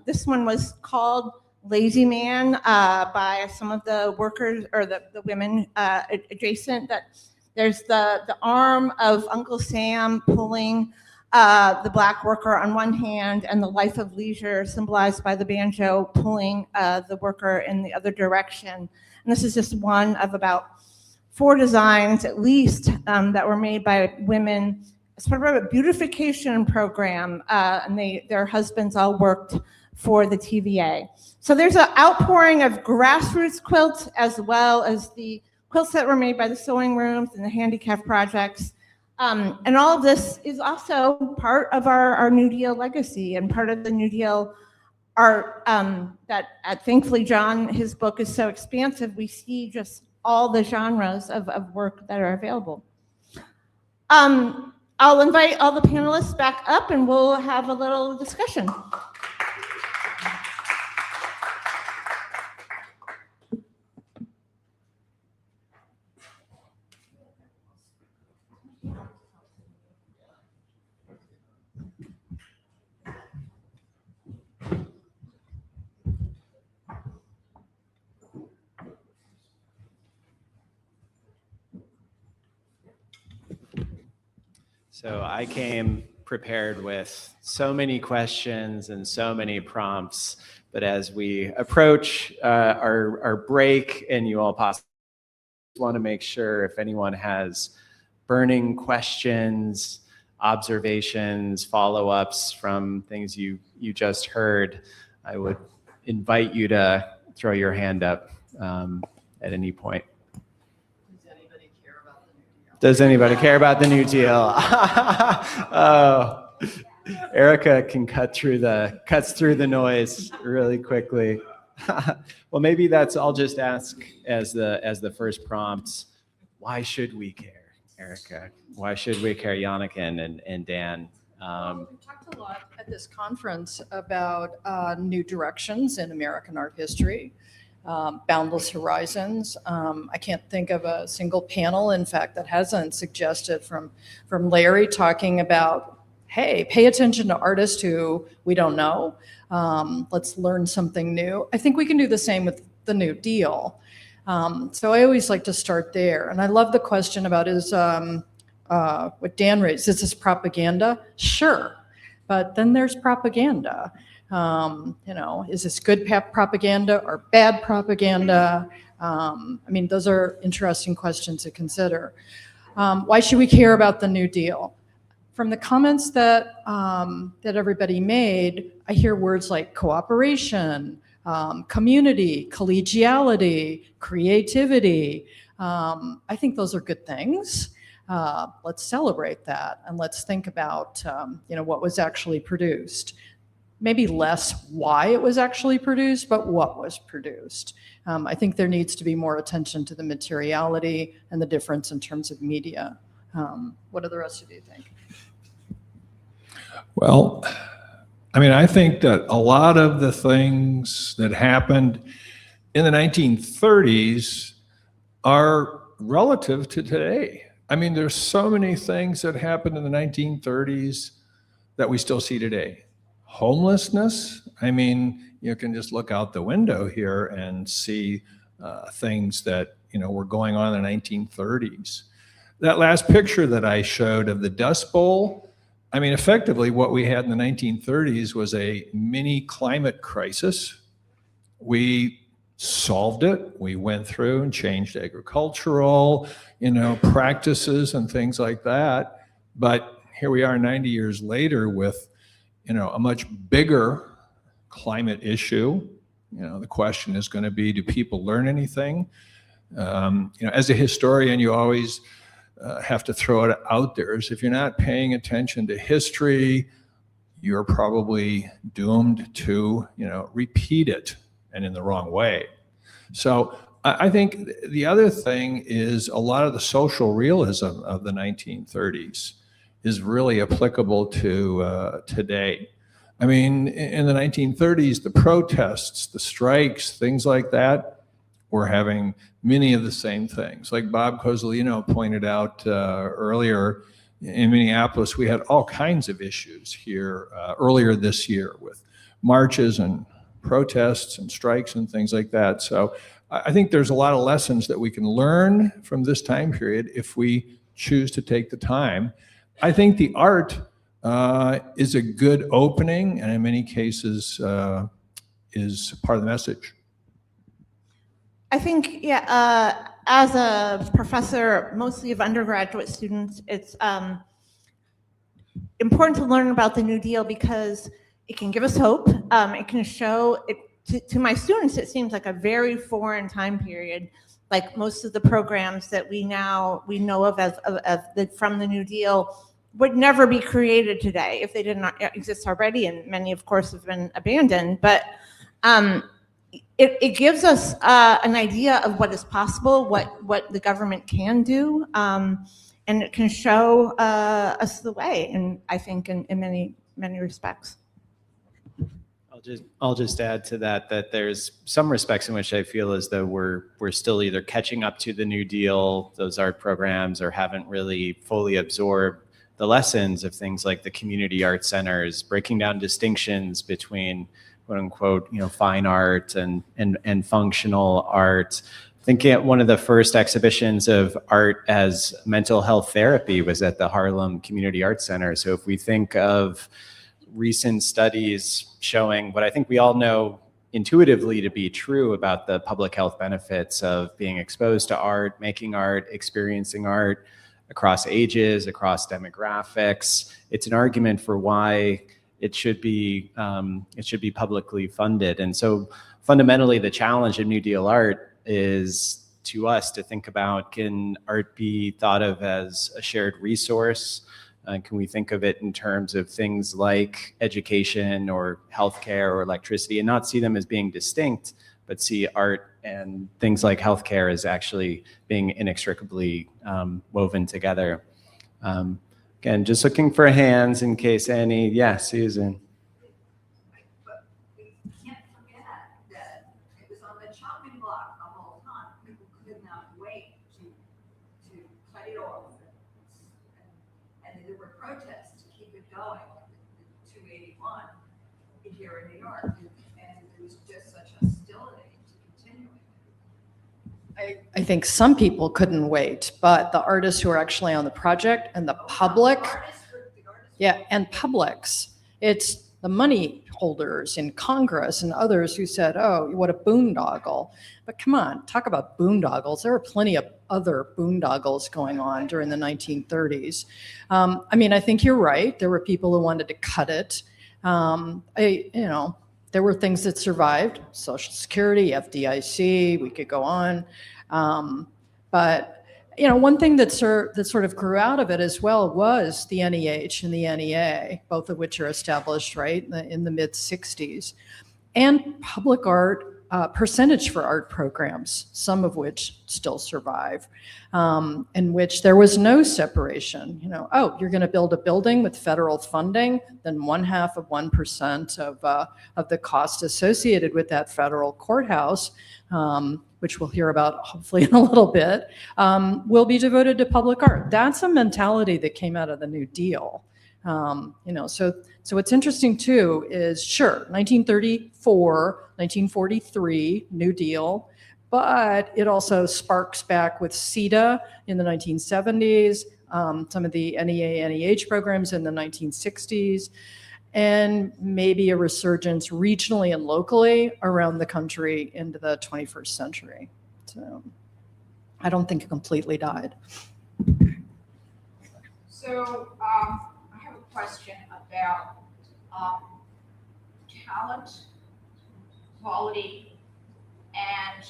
this one was called Lazy Man by some of the workers or the women adjacent. That there's the arm of Uncle Sam pulling the black worker on one hand, and the life of leisure symbolized by the banjo pulling the worker in the other direction. And this is just one of about 4 designs at least that were made by women as part of a beautification program, and their husbands all worked for the TVA. So there's an outpouring of grassroots quilts as well as the quilts that were made by the sewing rooms and the handicraft projects. And all of this is also part of our New Deal legacy and part of the New Deal art that thankfully John, his book is so expansive, we see just all the genres of work that are available. I'll invite all the panelists back up and we'll have a little discussion. So I came prepared with so many questions and so many prompts, but as we approach our break, and you all possibly want to make sure if anyone has burning questions, observations, follow-ups from things you just heard, I would invite you to throw your hand up at any point. Does anybody care about the New Deal? Oh, Erica can cuts through the noise really quickly. Well, maybe I'll just ask as the first prompts, why should we care, Erica? Why should we care, Yannick and Dan? We talked a lot at this conference about new directions in American art history. Boundless horizons. I can't think of a single panel, in fact, that hasn't suggested from Larry talking about, hey, pay attention to artists who we don't know. Let's learn something new. I think we can do the same with the New Deal. So I always like to start there. And I love the question about what Dan raised. Is this propaganda? Sure. But then there's propaganda. Is this good propaganda or bad propaganda? Those are interesting questions to consider. Why should we care about the New Deal? From the comments that everybody made, I hear words like cooperation, community, collegiality, creativity. I think those are good things. Let's celebrate that, and let's think about what was actually produced. Maybe less why it was actually produced, but what was produced. I think there needs to be more attention to the materiality and the difference in terms of media. What do the rest of you think? Well, I think that a lot of the things that happened in the 1930s are relative to today. There's so many things that happened in the 1930s that we still see today. Homelessness, you can just look out the window here and see things that were going on in the 1930s. That last picture that I showed of the Dust Bowl, effectively what we had in the 1930s was a mini climate crisis. We solved it. We went through and changed agricultural, practices and things like that. But here we are 90 years later with a much bigger climate issue. The question is going to be, do people learn anything? As a historian, you always have to throw it out there. If you're not paying attention to history, you're probably doomed to, repeat it, and in the wrong way. So I think the other thing is a lot of the social realism of the 1930s is really applicable to today. In the 1930s, the protests, the strikes, things like that, were having many of the same things. Like Bob Cozzolino pointed out earlier, in Minneapolis, we had all kinds of issues here earlier this year with marches and protests and strikes and things like that. So I think there's a lot of lessons that we can learn from this time period if we choose to take the time. I think the art is a good opening, and in many cases is part of the message. I think, as a professor, mostly of undergraduate students, it's important to learn about the New Deal because it can give us hope. It can show it to my students. It seems like a very foreign time period. Like most of the programs that we know of from the New Deal would never be created today if they did not exist already, and many, of course, have been abandoned. But it gives us an idea of what is possible, what the government can do. and it can show us the way, and I think in many respects. I'll just add to that there's some respects in which I feel as though we're still either catching up to the New Deal, those art programs, or haven't really fully absorbed the lessons of things like the community art centers, breaking down distinctions between quote unquote, fine art and functional art. I think one of the first exhibitions of art as mental health therapy was at the Harlem Community Arts Center. So if we think of recent studies showing what I think we all know intuitively to be true about the public health benefits of being exposed to art, making art, experiencing art across ages, across demographics, it's an argument for why it should be publicly funded. And so fundamentally, the challenge of New Deal art is to us to think about, can art be thought of as a shared resource? Can we think of it in terms of things like education or healthcare or electricity, and not see them as being distinct, but see art and things like healthcare as actually being inextricably woven together? Again, just looking for hands in case any. Yeah, Susan. But we can't forget that it was on the chopping block the whole time. People could not wait to cut it off. And there were protests to keep it going, the 281 here in New York. And there was just such hostility to continuing. I think some people couldn't wait, but the artists who are actually on the project and the public, yeah, and publics, it's the money holders in Congress and others who said, oh, what a boondoggle. But come on, talk about boondoggles. There were plenty of other boondoggles going on during the 1930s. I think you're right. There were people who wanted to cut it. There were things that survived, Social Security, FDIC, we could go on. But one thing that sort of grew out of it as well was the NEH and the NEA, both of which are established, right, in the mid-60s. And public art, percentage for art programs, some of which still survive, in which there was no separation. You're going to build a building with federal funding, then 0.5% of the cost associated with that federal courthouse, which we'll hear about hopefully in a little bit, will be devoted to public art. That's a mentality that came out of the New Deal. So what's interesting too is, sure, 1934, 1943, New Deal, but it also sparks back with CETA in the 1970s, some of the NEA, NEH programs in the 1960s, and maybe a resurgence regionally and locally around the country into the 21st century. So I don't think it completely died. So I have a question about talent, quality, and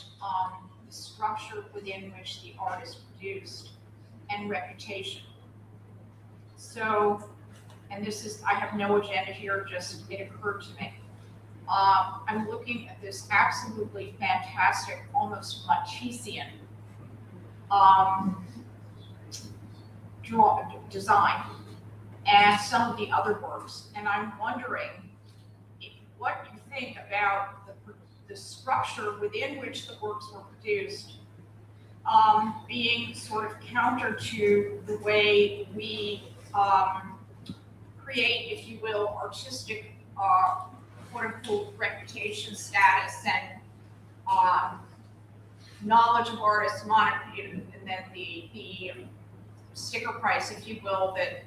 the structure within which the art is produced, and reputation. So, and this is, I have no agenda here, just it occurred to me. I'm looking at this absolutely fantastic, almost Matissean design and some of the other works, and I'm wondering what you think about the structure within which the works were produced, being sort of counter to the way we create, if you will, artistic quote-unquote reputation status and knowledge of artists, and then the sticker price, if you will, that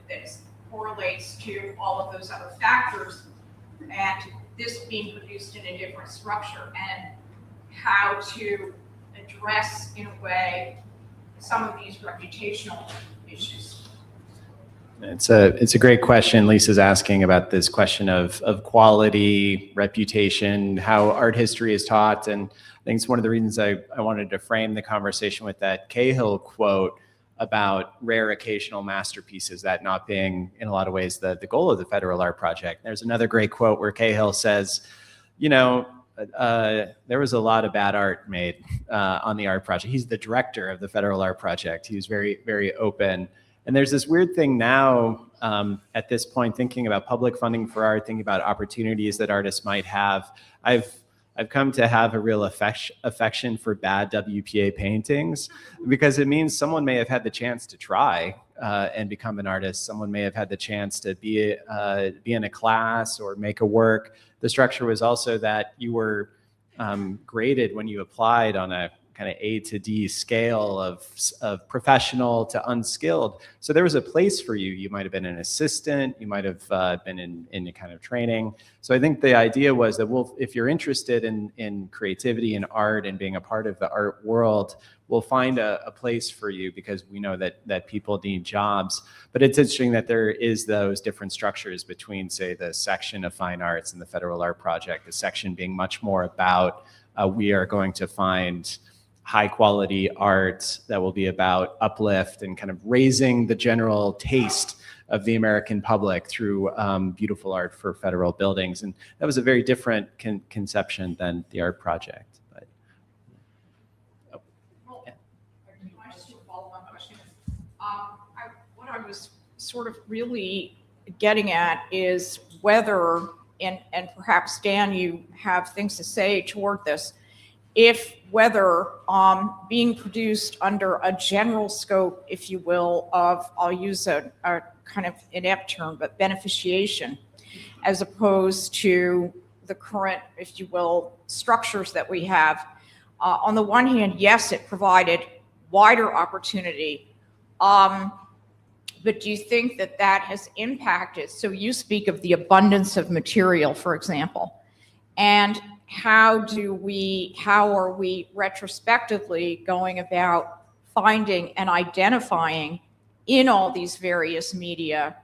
correlates to all of those other factors, and this being produced in a different structure, and how to address, in a way, some of these reputational issues. It's a great question. Lisa's asking about this question of quality, reputation, how art history is taught, and I think it's one of the reasons I wanted to frame the conversation with that Cahill quote about rare occasional masterpieces, that not being in a lot of ways the goal of the Federal Art Project. There's another great quote where Cahill says, there was a lot of bad art made on the art project. He's the director of the Federal Art Project. He was very, very open And there's this weird thing now at this point, thinking about public funding for art, thinking about opportunities that artists might have. I've come to have a real affection for bad WPA paintings, because it means someone may have had the chance to try and become an artist. Someone may have had the chance to be in a class or make a work. The structure was also that you were graded when you applied on a kind of A to D scale of professional to unskilled. So there was a place for you. You might have been an assistant, you might have been in a kind of training. So I think the idea was that if you're interested in creativity and art and being a part of the art world, we'll find a place for you, because we know that people need jobs. But it's interesting that there is those different structures between, say, the section of fine arts and the Federal Art Project, the section being much more about we are going to find high quality art that will be about uplift and kind of raising the general taste of the American public through beautiful art for federal buildings. And that was a very different conception than the art project. But, Well, can I just follow on question? What I was sort of really getting at is whether, and perhaps Dan, you have things to say toward this, whether being produced under a general scope, if you will, of, I'll use a kind of inept term, but beneficiation, as opposed to the current, if you will, structures that we have. On the one hand, yes, it provided wider opportunity, but do you think that has impacted? So you speak of the abundance of material, for example, and how are we retrospectively going about finding and identifying in all these various media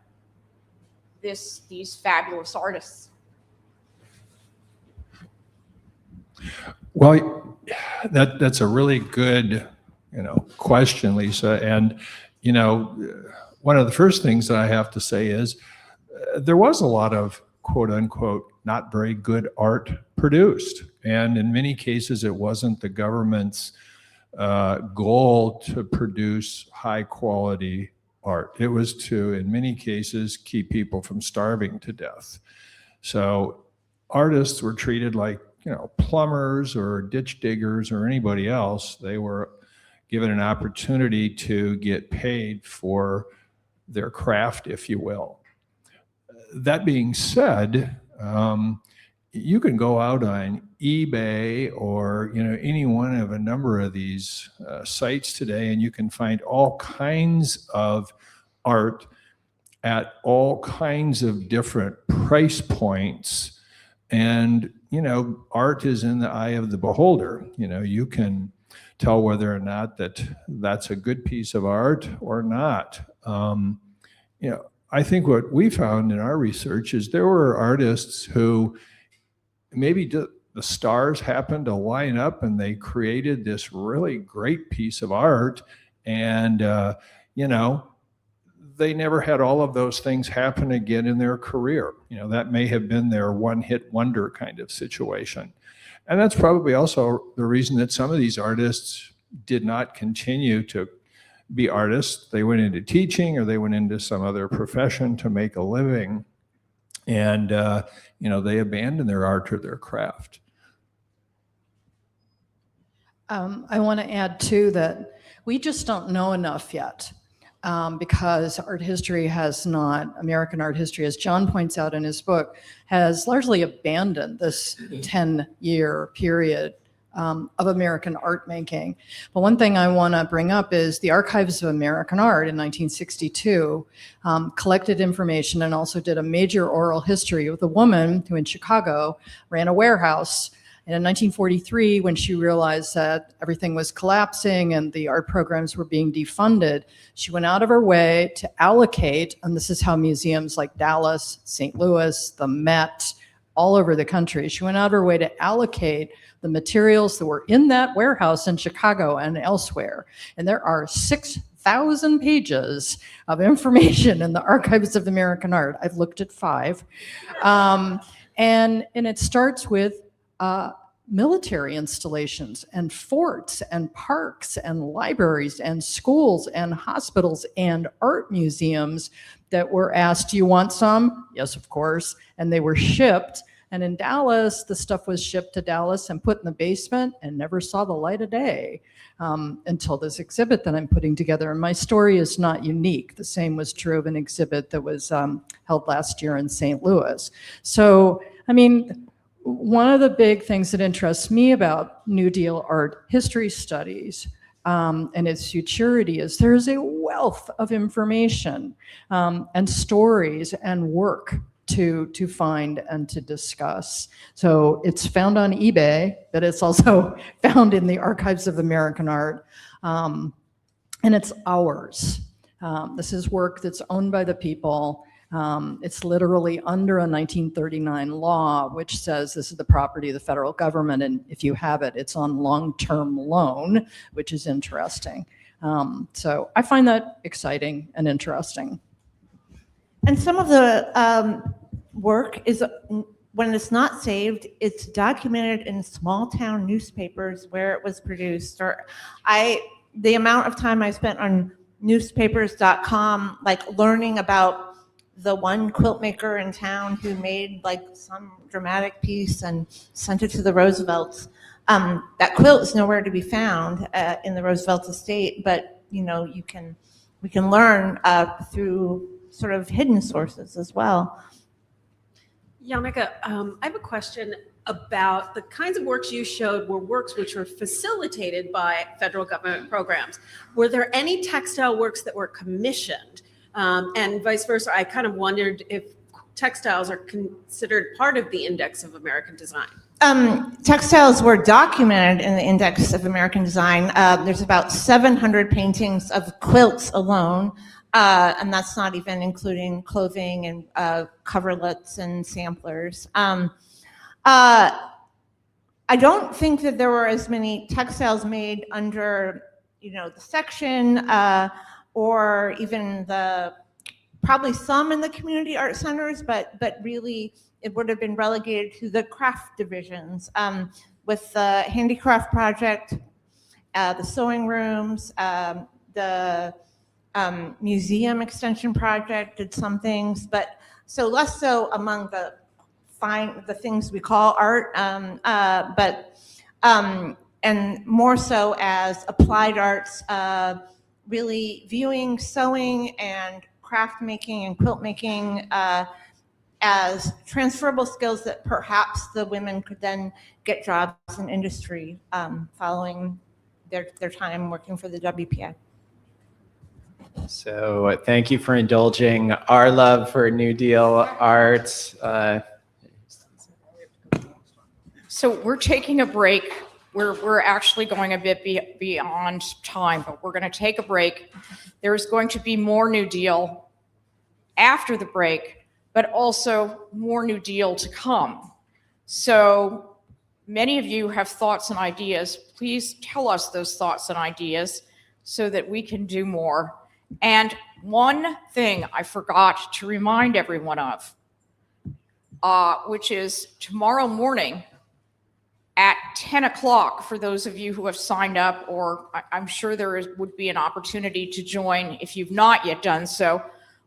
these fabulous artists? Well, that's a really good, question, Lisa. And, one of the first things that I have to say is there was a lot of quote unquote not very good art produced. And in many cases, it wasn't the government's goal to produce high quality art. It was to, in many cases, keep people from starving to death. So artists were treated like, plumbers or ditch diggers or anybody else. They were given an opportunity to get paid for their craft, if you will. That being said, you can go out on eBay or any one of a number of these sites today, and you can find all kinds of art at all kinds of different price points. And art is in the eye of the beholder. You can tell whether or not that's a good piece of art or not. I think what we found in our research is there were artists who maybe the stars happened to line up and they created this really great piece of art. And, they never had all of those things happen again in their career. That may have been their one-hit wonder kind of situation. And that's probably also the reason that some of these artists did not continue to be artists. They went into teaching or they went into some other profession to make a living. And, they abandoned their art or their craft. I want to add too that we just don't know enough yet. Because American art history, as John points out in his book, has largely abandoned this 10-year period of American art making. But one thing I want to bring up is the Archives of American Art in 1962 collected information and also did a major oral history with a woman who in Chicago ran a warehouse. And in 1943, when she realized that everything was collapsing and the art programs were being defunded, she went out of her way to allocate, and this is how museums like Dallas, St. Louis, the Met, all over the country, she went out of her way to allocate the materials that were in that warehouse in Chicago and elsewhere. And there are 6,000 pages of information in the Archives of American Art. I've looked at 5. And it starts with military installations and forts and parks and libraries and schools and hospitals and art museums that were asked, do you want some? Yes, of course. And they were shipped. And in Dallas, the stuff was shipped to Dallas and put in the basement and never saw the light of day until this exhibit that I'm putting together. And my story is not unique. The same was true of an exhibit that was held last year in St. Louis. So, I mean, one of the big things that interests me about New Deal art history studies and its futurity is there's a wealth of information and stories and work to find and to discuss. So it's found on eBay, but it's also found in the Archives of American Art, and it's ours. This is work that's owned by the people. It's literally under a 1939 law, which says this is the property of the federal government, and if you have it, it's on long-term loan, which is interesting. So I find that exciting and interesting. And some of the work is, when it's not saved, it's documented in small town newspapers where it was produced. Or the amount of time I spent on newspapers.com, like learning about the one quilt maker in town who made like some dramatic piece and sent it to the Roosevelts. That quilt is nowhere to be found in the Roosevelt estate, but you know, we can learn through sort of hidden sources as well. Janneke, I have a question about the kinds of works you showed were works which were facilitated by federal government programs. Were there any textile works that were commissioned? And vice versa, I kind of wondered if textiles are considered part of the Index of American Design. Textiles were documented in the Index of American Design. There's about 700 paintings of quilts alone. And that's not even including clothing and coverlets and samplers. I don't think that there were as many textiles made under, the section or even probably some in the community art centers, but really it would have been relegated to the craft divisions with the handicraft project, the sewing rooms, the museum extension project did some things, but so less so among the things we call art, and more so as applied arts, really viewing sewing and craft making and quilt making as transferable skills that perhaps the women could then get jobs in industry following their time working for the WPA. So thank you for indulging our love for New Deal art. So we're taking a break. We're actually going a bit beyond time, but we're going to take a break. There's going to be more New Deal after the break, but also more New Deal to come. So many of you have thoughts and ideas. Please tell us those thoughts and ideas so that we can do more. And one thing I forgot to remind everyone of, which is tomorrow morning at 10 o'clock, for those of you who have signed up, or I'm sure would be an opportunity to join if you've not yet done so,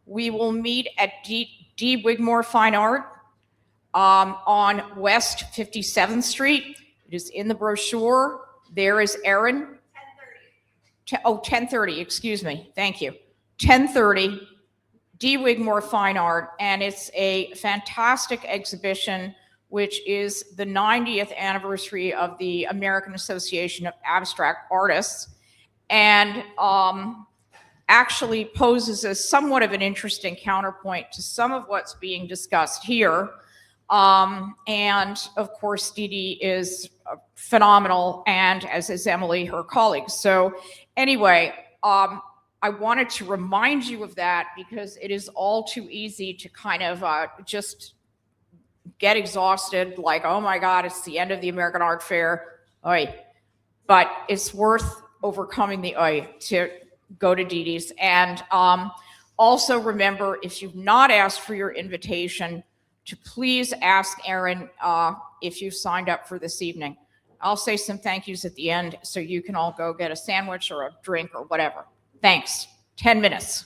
we will meet at D. Wigmore Fine Art on West 57th Street. It is in the brochure. There is Erin. 10:30, excuse me. Thank you. 10:30, D. Wigmore Fine Art, and it's a fantastic exhibition, which is the 90th anniversary of the American Association of Abstract Artists, and actually poses as somewhat of an interesting counterpoint to some of what's being discussed here. And of course, Dee Dee is phenomenal, and as is Emily, her colleague. So anyway, I wanted to remind you of that because it is all too easy to kind of just get exhausted, like, oh my God, it's the end of the American Art Fair. Oy. But it's worth overcoming the oy to go to Dee Dee's. And also remember, if you've not asked for your invitation, to please ask Erin if you've signed up for this evening. I'll say some thank yous at the end so you can all go get a sandwich or a drink or whatever. Thanks. 10 minutes.